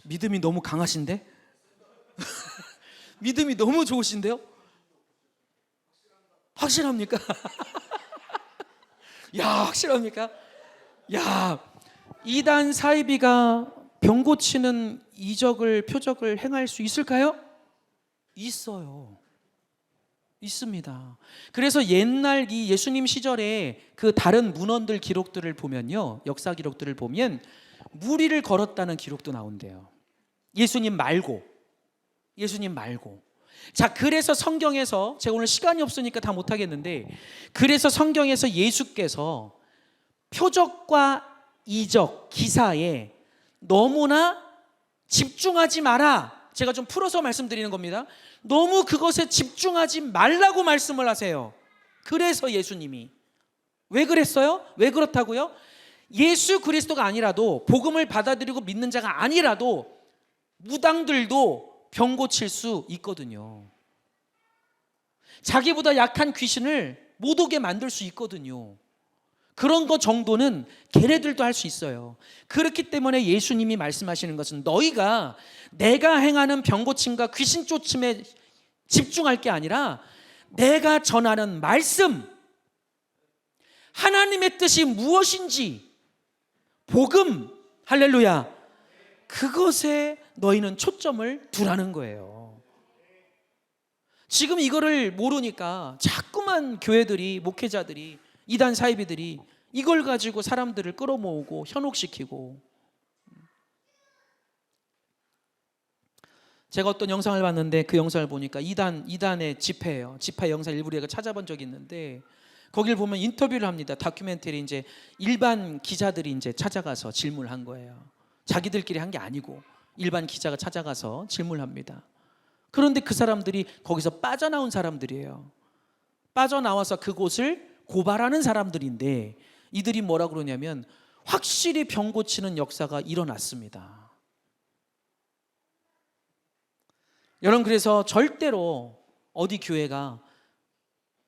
믿음이 너무 강하신데? 믿음이 너무 좋으신데요? 확실합니까? 확실합니까? 이단 사이비가 병 고치는 이적을, 표적을 행할 수 있을까요? 있어요. 있습니다. 그래서 옛날 이 예수님 시절에 그 다른 문헌들 기록들을 보면요, 역사 기록들을 보면 무리를 걸었다는 기록도 나온대요. 예수님 말고. 자, 그래서 성경에서, 제가 오늘 시간이 없으니까 다 못하겠는데, 그래서 성경에서 예수께서 표적과 이적, 기사에 너무나 집중하지 마라, 제가 좀 풀어서 말씀드리는 겁니다. 너무 그것에 집중하지 말라고 말씀을 하세요. 그래서 예수님이 왜 그랬어요? 왜 그렇다고요? 예수 그리스도가 아니라도, 복음을 받아들이고 믿는 자가 아니라도 무당들도 병 고칠 수 있거든요. 자기보다 약한 귀신을 못 오게 만들 수 있거든요. 그런 거 정도는 걔네들도 할 수 있어요. 그렇기 때문에 예수님이 말씀하시는 것은 너희가 내가 행하는 병 고침과 귀신 쫓음에 집중할 게 아니라 내가 전하는 말씀, 하나님의 뜻이 무엇인지, 복음, 할렐루야, 그것에 너희는 초점을 두라는 거예요. 지금 이거를 모르니까 자꾸만 교회들이, 목회자들이, 이단 사이비들이 이걸 가지고 사람들을 끌어모으고 현혹시키고. 제가 어떤 영상을 봤는데 그 영상을 보니까 이단의 집회예요. 집회 영상 일부를 제가 찾아본 적이 있는데, 거기를 보면 인터뷰를 합니다. 다큐멘터리, 이제 일반 기자들이 이제 찾아가서 질문을 한 거예요. 자기들끼리 한 게 아니고 일반 기자가 찾아가서 질문을 합니다. 그런데 그 사람들이 거기서 빠져나온 사람들이에요. 빠져나와서 그곳을 고발하는 사람들인데, 이들이 뭐라 그러냐면 확실히 병 고치는 역사가 일어났습니다. 여러분, 그래서 절대로 어디 교회가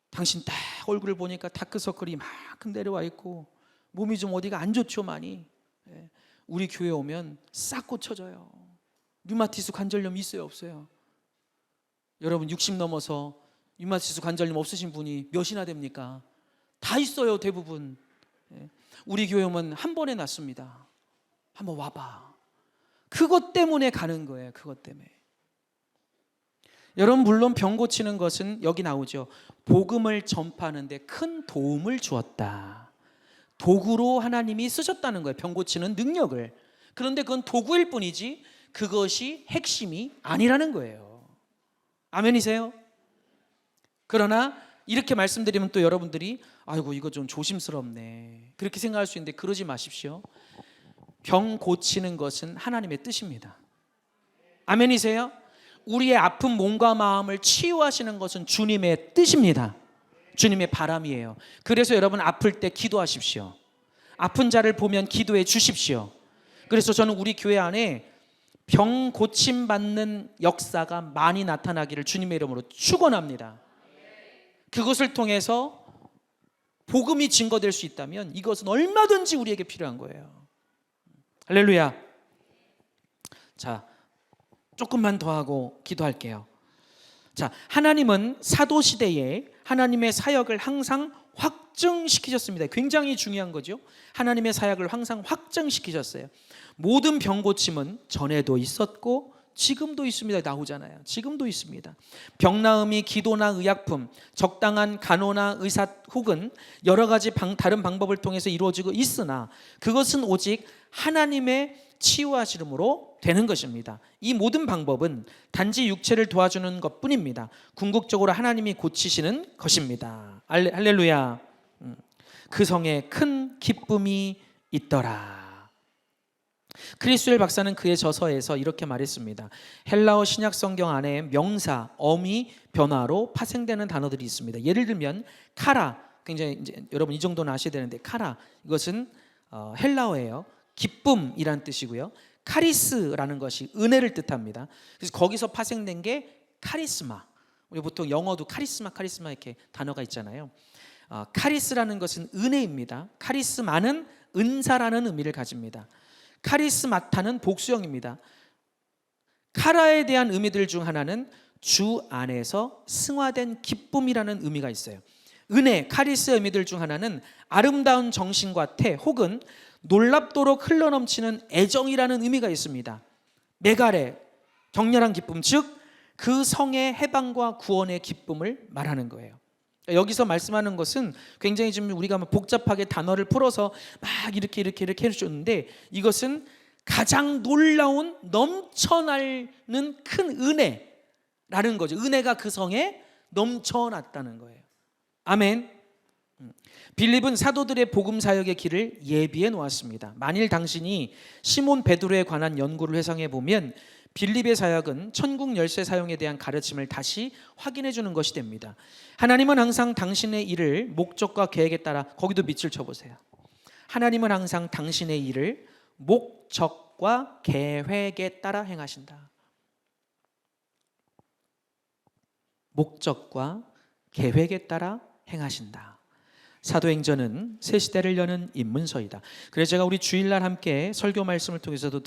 당신 딱 얼굴을 보니까 다크서클이 이만큼 내려와 있고 몸이 좀 어디가 안 좋죠 많이, 우리 교회 오면 싹 고쳐져요. 류마티스 관절염 있어요 없어요? 여러분, 60 넘어서 류마티스 관절염 없으신 분이 몇이나 됩니까? 다 있어요, 대부분. 우리 교회 오면 한 번에 낫습니다. 한번 와봐. 그것 때문에 가는 거예요. 그것 때문에. 여러분, 물론 병 고치는 것은 여기 나오죠. 복음을 전파하는데 큰 도움을 주었다. 도구로 하나님이 쓰셨다는 거예요, 병 고치는 능력을. 그런데 그건 도구일 뿐이지 그것이 핵심이 아니라는 거예요. 아멘이세요? 그러나 이렇게 말씀드리면 또 여러분들이 아이고 이거 좀 조심스럽네 그렇게 생각할 수 있는데, 그러지 마십시오. 병 고치는 것은 하나님의 뜻입니다. 아멘이세요? 우리의 아픈 몸과 마음을 치유하시는 것은 주님의 뜻입니다. 주님의 바람이에요. 그래서 여러분, 아플 때 기도하십시오. 아픈 자를 보면 기도해 주십시오. 그래서 저는 우리 교회 안에 병 고침 받는 역사가 많이 나타나기를 주님의 이름으로 축원합니다. 그것을 통해서 복음이 증거될 수 있다면 이것은 얼마든지 우리에게 필요한 거예요. 할렐루야. 자, 조금만 더 하고 기도할게요. 자, 하나님은 사도 시대에 하나님의 사역을 항상 확증시키셨습니다. 굉장히 중요한 거죠. 하나님의 사역을 항상 확증시키셨어요. 모든 병 고침은 전에도 있었고 지금도 있습니다. 나오잖아요. 지금도 있습니다. 병 나음이 기도나 의약품, 적당한 간호나 의사 혹은 여러 가지 다른 방법을 통해서 이루어지고 있으나 그것은 오직 하나님의 치유하심으로 되는 것입니다. 이 모든 방법은 단지 육체를 도와주는 것뿐입니다. 궁극적으로 하나님이 고치시는 것입니다. 할렐루야. 그 성에 큰 기쁨이 있더라. 크리스웰 박사는 그의 저서에서 이렇게 말했습니다. 헬라어 신약 성경 안에 명사, 어미, 변화로 파생되는 단어들이 있습니다. 예를 들면 카라, 굉장히 이제 여러분 이 정도는 아셔야 되는데, 카라 이것은 헬라어예요. 기쁨이란 뜻이고요. 카리스라는 것이 은혜를 뜻합니다. 그래서 거기서 파생된 게 카리스마. 우리 보통 영어도 카리스마 이렇게 단어가 있잖아요. 카리스라는 것은 은혜입니다. 카리스마는 은사라는 의미를 가집니다. 카리스마타는 복수형입니다. 카라에 대한 의미들 중 하나는 주 안에서 승화된 기쁨이라는 의미가 있어요. 은혜, 카리스의 의미들 중 하나는 아름다운 정신과 태 혹은 놀랍도록 흘러넘치는 애정이라는 의미가 있습니다. 메가레, 격렬한 기쁨, 즉 그 성의 해방과 구원의 기쁨을 말하는 거예요. 여기서 말씀하는 것은 굉장히 지금 우리가 복잡하게 단어를 풀어서 막 이렇게 해주셨는데, 이것은 가장 놀라운 넘쳐나는 큰 은혜라는 거죠. 은혜가 그 성에 넘쳐났다는 거예요. 아멘. 빌립은 사도들의 복음 사역의 길을 예비해 놓았습니다. 만일 당신이 시몬 베드로에 관한 연구를 회상해 보면 빌립의 사역은 천국 열쇠 사용에 대한 가르침을 다시 확인해 주는 것이 됩니다. 하나님은 항상 당신의 일을 목적과 계획에 따라, 거기도 밑줄 쳐보세요. 하나님은 항상 당신의 일을 목적과 계획에 따라 행하신다. 목적과 계획에 따라 행하신다. 사도행전은 새 시대를 여는 입문서이다. 그래서 제가 우리 주일날 함께 설교 말씀을 통해서도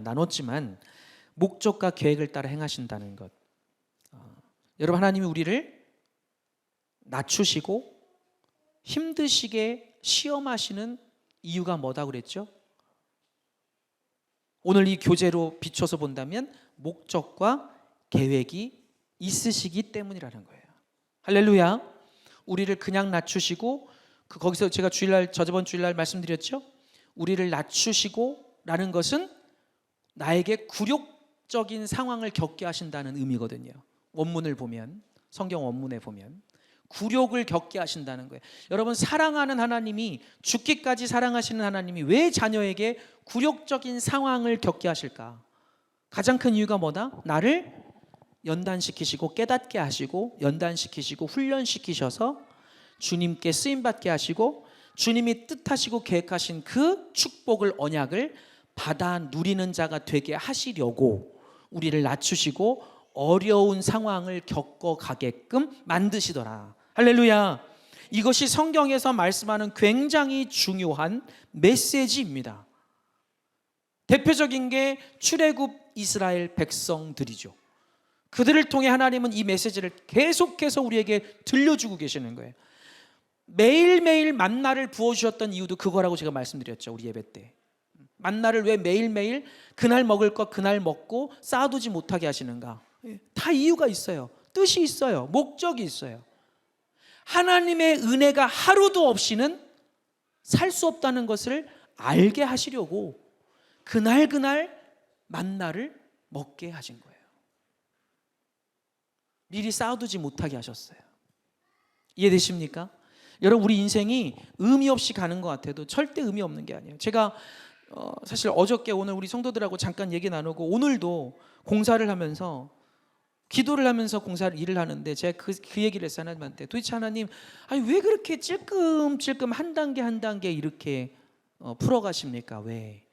나눴지만 목적과 계획을 따라 행하신다는 것. 여러분, 하나님이 우리를 낮추시고 힘드시게 시험하시는 이유가 뭐다 그랬죠? 오늘 이 교재로 비춰서 본다면 목적과 계획이 있으시기 때문이라는 거예요. 할렐루야. 우리를 그냥 낮추시고, 거기서 제가 저번 주일날 말씀드렸죠? 우리를 낮추시고 라는 것은 나에게 굴욕적인 상황을 겪게 하신다는 의미거든요. 원문을 보면, 성경 원문에 보면 굴욕을 겪게 하신다는 거예요. 여러분, 사랑하는 하나님이, 죽기까지 사랑하시는 하나님이 왜 자녀에게 굴욕적인 상황을 겪게 하실까? 가장 큰 이유가 뭐다? 나를 연단시키시고 깨닫게 하시고 연단시키시고 훈련시키셔서 주님께 쓰임받게 하시고 주님이 뜻하시고 계획하신 그 축복을, 언약을 받아 누리는 자가 되게 하시려고 우리를 낮추시고 어려운 상황을 겪어가게끔 만드시더라. 할렐루야. 이것이 성경에서 말씀하는 굉장히 중요한 메시지입니다. 대표적인 게 출애굽 이스라엘 백성들이죠. 그들을 통해 하나님은 이 메시지를 계속해서 우리에게 들려주고 계시는 거예요. 매일매일 만나를 부어주셨던 이유도 그거라고 제가 말씀드렸죠. 우리 예배 때 만나를 왜 매일매일 그날 먹을 것 그날 먹고 쌓아두지 못하게 하시는가? 다 이유가 있어요. 뜻이 있어요. 목적이 있어요. 하나님의 은혜가 하루도 없이는 살 수 없다는 것을 알게 하시려고 그날 만나를 먹게 하신 거예요. 미리 쌓아두지 못하게 하셨어요. 이해되십니까? 여러분, 우리 인생이 의미 없이 가는 것 같아도 절대 의미 없는 게 아니에요. 제가 사실 어저께 오늘 우리 성도들하고 잠깐 얘기 나누고 오늘도 공사를 하면서 기도를 하면서 일을 하는데 제가 그 얘기를 했어요. 하나님한테. 도대체 하나님, 아니 왜 그렇게 찔끔찔끔 한 단계 이렇게 풀어가십니까? 왜?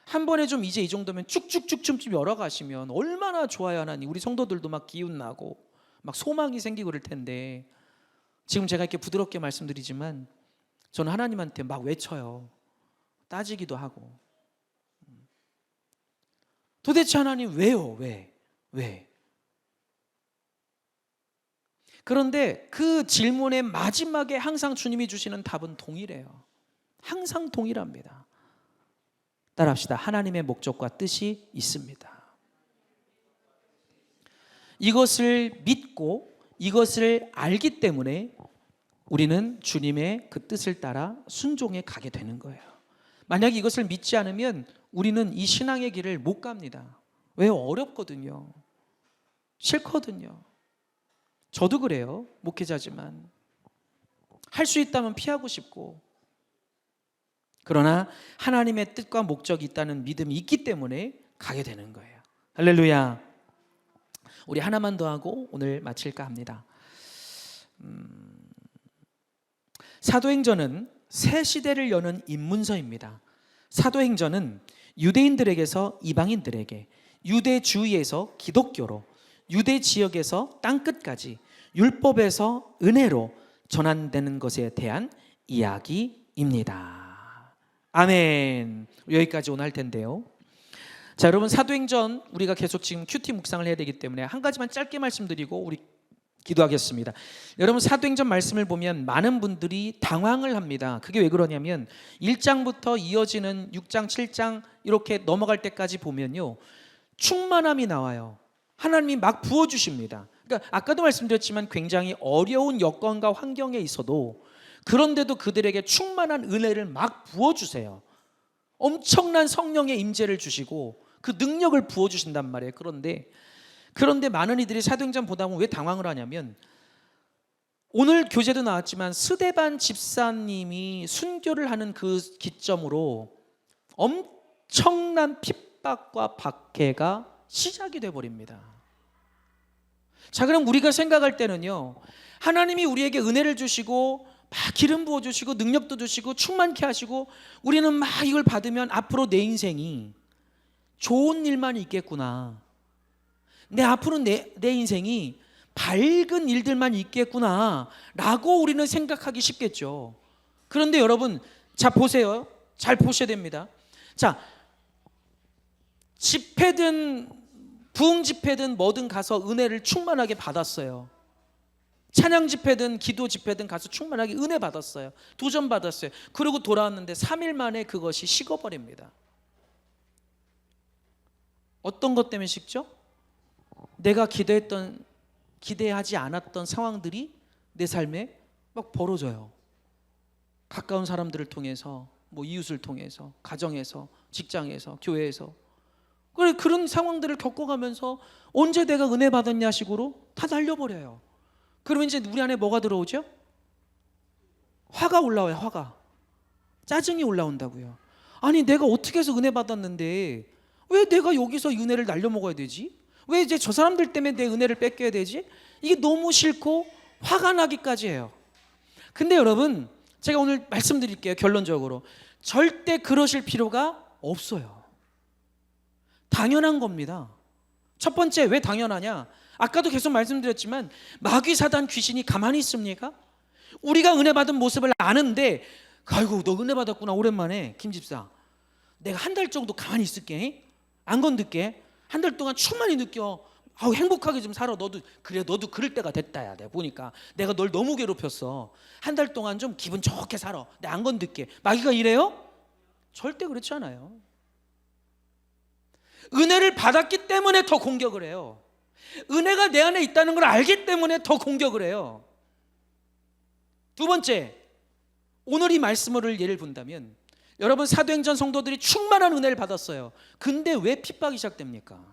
한 번에 좀 이제 이 정도면 쭉쭉쭉 열어가시면 얼마나 좋아요. 하나님, 우리 성도들도 막 기운나고 막 소망이 생기고 그럴 텐데, 지금 제가 이렇게 부드럽게 말씀드리지만 저는 하나님한테 막 외쳐요. 따지기도 하고. 도대체 하나님 왜요? 왜? 그런데 그 질문의 마지막에 항상 주님이 주시는 답은 동일해요. 항상 동일합니다. 따라합시다. 하나님의 목적과 뜻이 있습니다. 이것을 믿고 이것을 알기 때문에 우리는 주님의 그 뜻을 따라 순종해 가게 되는 거예요. 만약에 이것을 믿지 않으면 우리는 이 신앙의 길을 못 갑니다. 왜? 어렵거든요. 싫거든요. 저도 그래요. 목회자지만 할 수 있다면 피하고 싶고, 그러나 하나님의 뜻과 목적이 있다는 믿음이 있기 때문에 가게 되는 거예요. 할렐루야. 우리 하나만 더 하고 오늘 마칠까 합니다. 사도행전은 새 시대를 여는 입문서입니다. 사도행전은 유대인들에게서 이방인들에게, 유대 주위에서 기독교로, 유대 지역에서 땅끝까지 율법에서 은혜로 전환되는 것에 대한 이야기입니다. 아멘. 여기까지 오늘 할 텐데요. 자, 여러분, 사도행전 우리가 계속 지금 큐티 묵상을 해야 되기 때문에 한 가지만 짧게 말씀드리고 우리 기도하겠습니다. 여러분, 사도행전 말씀을 보면 많은 분들이 당황을 합니다. 그게 왜 그러냐면 1장부터 이어지는 6장, 7장 이렇게 넘어갈 때까지 보면요, 충만함이 나와요. 하나님이 막 부어주십니다. 그러니까 아까도 말씀드렸지만 굉장히 어려운 여건과 환경에 있어도, 그런데도 그들에게 충만한 은혜를 막 부어주세요. 엄청난 성령의 임재를 주시고 그 능력을 부어주신단 말이에요. 그런데 많은 이들이 사도행전 보다 보면 왜 당황을 하냐면, 오늘 교재도 나왔지만 스데반 집사님이 순교를 하는 그 기점으로 엄청난 핍박과 박해가 시작이 돼버립니다. 자, 그럼 우리가 생각할 때는요, 하나님이 우리에게 은혜를 주시고 막 기름 부어주시고 능력도 주시고 충만케 하시고 우리는 막 이걸 받으면 앞으로 내 인생이 좋은 일만 있겠구나, 내 앞으로 내 인생이 밝은 일들만 있겠구나 라고 우리는 생각하기 쉽겠죠. 그런데 여러분, 자 보세요. 잘 보셔야 됩니다. 자, 집회든 부흥 집회든 뭐든 가서 은혜를 충만하게 받았어요. 찬양 집회든 기도 집회든 가서 충만하게 은혜 받았어요. 도전 받았어요. 그리고 돌아왔는데 3일 만에 그것이 식어버립니다. 어떤 것 때문에 식죠? 내가 기대하지 않았던 상황들이 내 삶에 막 벌어져요. 가까운 사람들을 통해서, 뭐 이웃을 통해서, 가정에서, 직장에서, 교회에서. 그런 상황들을 겪어가면서 언제 내가 은혜 받았냐 식으로 다 날려버려요. 그러면 이제 우리 안에 뭐가 들어오죠? 화가 올라와요. 화가. 짜증이 올라온다고요. 아니, 내가 어떻게 해서 은혜 받았는데 왜 내가 여기서 은혜를 날려먹어야 되지? 왜 이제 저 사람들 때문에 내 은혜를 뺏겨야 되지? 이게 너무 싫고 화가 나기까지 해요. 근데 여러분, 제가 오늘 말씀드릴게요. 결론적으로 절대 그러실 필요가 없어요. 당연한 겁니다. 첫 번째, 왜 당연하냐? 아까도 계속 말씀드렸지만 마귀 사단 귀신이 가만히 있습니까? 우리가 은혜 받은 모습을 아는데, 아이고 너 은혜 받았구나 오랜만에 김 집사, 내가 한 달 정도 가만히 있을게, 안 건들게, 한 달 동안 충만히 느껴, 행복하게 좀 살아. 너도 그래, 너도 그럴 때가 됐다. 야, 내가 보니까 내가 널 너무 괴롭혔어. 한 달 동안 좀 기분 좋게 살아. 내가 안 건들게. 마귀가 이래요? 절대 그렇지 않아요. 은혜를 받았기 때문에 더 공격을 해요. 은혜가 내 안에 있다는 걸 알기 때문에 더 공격을 해요. 두 번째, 오늘 이 말씀을 예를 본다면, 여러분, 사도행전 성도들이 충만한 은혜를 받았어요. 근데 왜 핍박이 시작됩니까?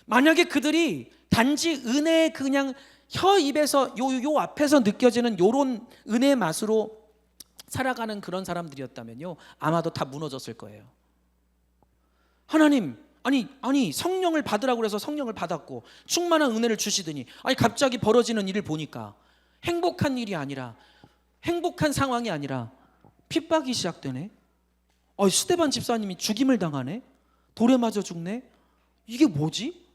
만약에 그들이 단지 은혜의 그냥 혀 입에서 요 앞에서 느껴지는 요런 은혜의 맛으로 살아가는 그런 사람들이었다면요, 아마도 다 무너졌을 거예요. 하나님, 아니 성령을 받으라고 해서 성령을 받았고 충만한 은혜를 주시더니, 아니 갑자기 벌어지는 일을 보니까 행복한 일이 아니라, 행복한 상황이 아니라 핍박이 시작되네. 스데반 집사님이 죽임을 당하네. 돌에 맞아 죽네. 이게 뭐지?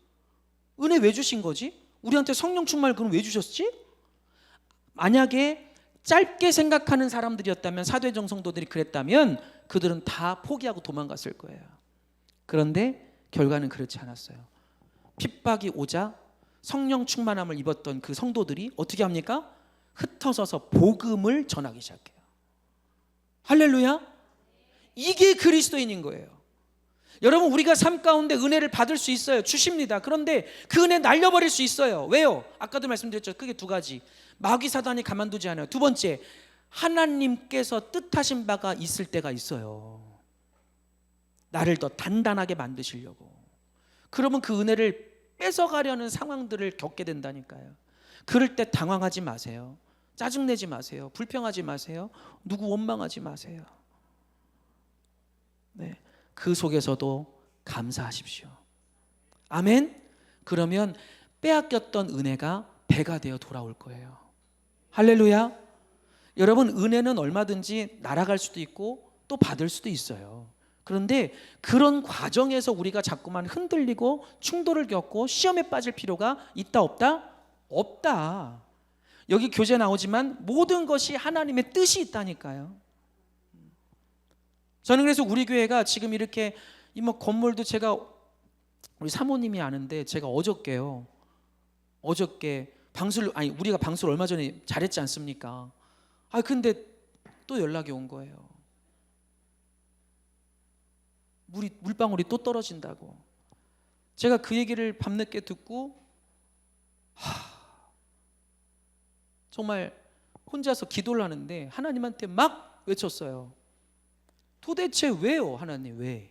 은혜 왜 주신 거지? 우리한테 성령 충만을 그럼 왜 주셨지? 만약에 짧게 생각하는 사람들이었다면, 사도행전 성도들이 그랬다면 그들은 다 포기하고 도망갔을 거예요. 그런데 결과는 그렇지 않았어요. 핍박이 오자 성령 충만함을 입었던 그 성도들이 어떻게 합니까? 흩어져서 복음을 전하기 시작해요. 할렐루야. 이게 그리스도인인 거예요. 여러분, 우리가 삶 가운데 은혜를 받을 수 있어요. 주십니다. 그런데 그 은혜 날려버릴 수 있어요. 왜요? 아까도 말씀드렸죠. 크게 두 가지. 마귀 사단이 가만두지 않아요. 두 번째, 하나님께서 뜻하신 바가 있을 때가 있어요. 나를 더 단단하게 만드시려고. 그러면 그 은혜를 뺏어가려는 상황들을 겪게 된다니까요. 그럴 때 당황하지 마세요. 짜증내지 마세요. 불평하지 마세요. 누구 원망하지 마세요. 네, 그 속에서도 감사하십시오. 아멘. 그러면 빼앗겼던 은혜가 배가 되어 돌아올 거예요. 할렐루야. 여러분, 은혜는 얼마든지 날아갈 수도 있고 또 받을 수도 있어요. 그런데 그런 과정에서 우리가 자꾸만 흔들리고 충돌을 겪고 시험에 빠질 필요가 있다 없다? 없다. 여기 교재 나오지만 모든 것이 하나님의 뜻이 있다니까요. 저는 그래서 우리 교회가 지금 이렇게 뭐 건물도 제가 우리 사모님이 아는데 제가 어저께 우리가 방수를 얼마 전에 잘했지 않습니까? 근데 또 연락이 온 거예요. 물방울이 또 떨어진다고. 제가 그 얘기를 밤늦게 듣고 정말 혼자서 기도를 하는데 하나님한테 막 외쳤어요. 도대체 왜요, 하나님? 왜?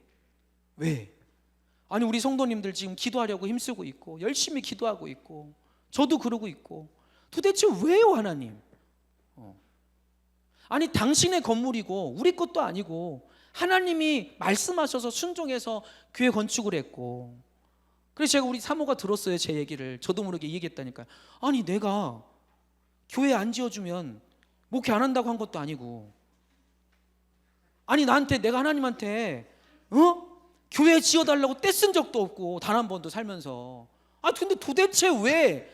아니, 우리 성도님들 지금 기도하려고 힘쓰고 있고 열심히 기도하고 있고 저도 그러고 있고 도대체 왜요, 하나님? 아니, 당신의 건물이고 우리 것도 아니고 하나님이 말씀하셔서 순종해서 교회 건축을 했고. 그래서 제가 우리 사모가 들었어요, 제 얘기를. 저도 모르게 얘기했다니까요. 아니, 내가 교회 안 지어주면 목회 안 한다고 한 것도 아니고, 아니, 내가 하나님한테 교회 지어달라고 떼쓴 적도 없고 단 한 번도 살면서. 근데 도대체 왜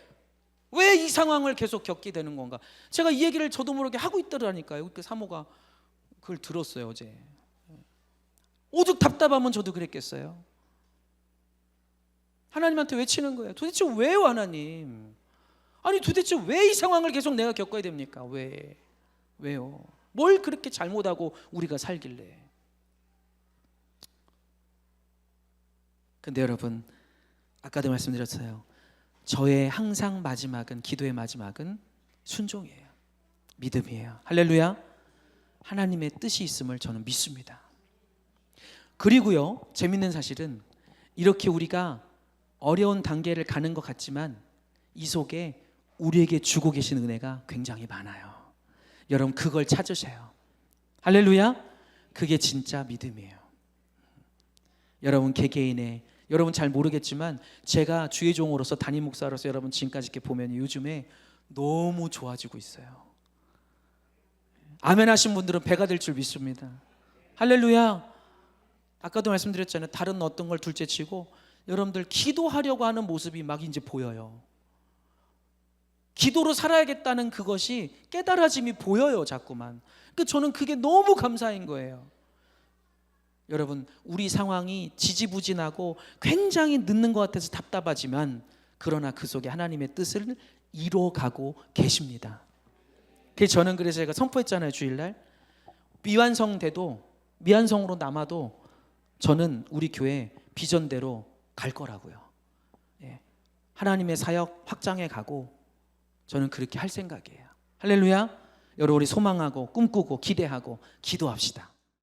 이 상황을 계속 겪게 되는 건가? 제가 이 얘기를 저도 모르게 하고 있더라니까요. 그 사모가 그걸 들었어요, 어제. 오죽 답답하면 저도 그랬겠어요. 하나님한테 외치는 거예요. 도대체 왜요, 하나님? 아니, 도대체 왜 이 상황을 계속 내가 겪어야 됩니까? 왜요? 뭘 그렇게 잘못하고 우리가 살길래? 근데 여러분, 아까도 말씀드렸어요. 저의 항상 마지막은, 기도의 마지막은 순종이에요. 믿음이에요. 할렐루야. 하나님의 뜻이 있음을 저는 믿습니다. 그리고요, 재밌는 사실은 이렇게 우리가 어려운 단계를 가는 것 같지만 이 속에 우리에게 주고 계신 은혜가 굉장히 많아요. 여러분, 그걸 찾으세요. 할렐루야. 그게 진짜 믿음이에요. 여러분, 개개인의, 여러분 잘 모르겠지만 제가 주의 종으로서 담임 목사로서 여러분 지금까지 이렇게 보면 요즘에 너무 좋아지고 있어요. 아멘 하신 분들은 배가 될 줄 믿습니다. 할렐루야. 아까도 말씀드렸잖아요. 다른 어떤 걸 둘째치고 여러분들 기도하려고 하는 모습이 막 이제 보여요. 기도로 살아야겠다는 그것이 깨달아짐이 보여요, 자꾸만. 그러니까 저는 그게 너무 감사한 거예요. 여러분, 우리 상황이 지지부진하고 굉장히 늦는 것 같아서 답답하지만 그러나 그 속에 하나님의 뜻을 이뤄가고 계십니다. 그래서 저는 제가 선포했잖아요, 주일날. 미완성돼도, 미완성으로 남아도 저는 우리 교회 비전대로 갈 거라고요. 하나님의 사역 확장해 가고 저는 그렇게 할 생각이에요. 할렐루야. 여러분, 우리 소망하고 꿈꾸고 기대하고 기도합시다.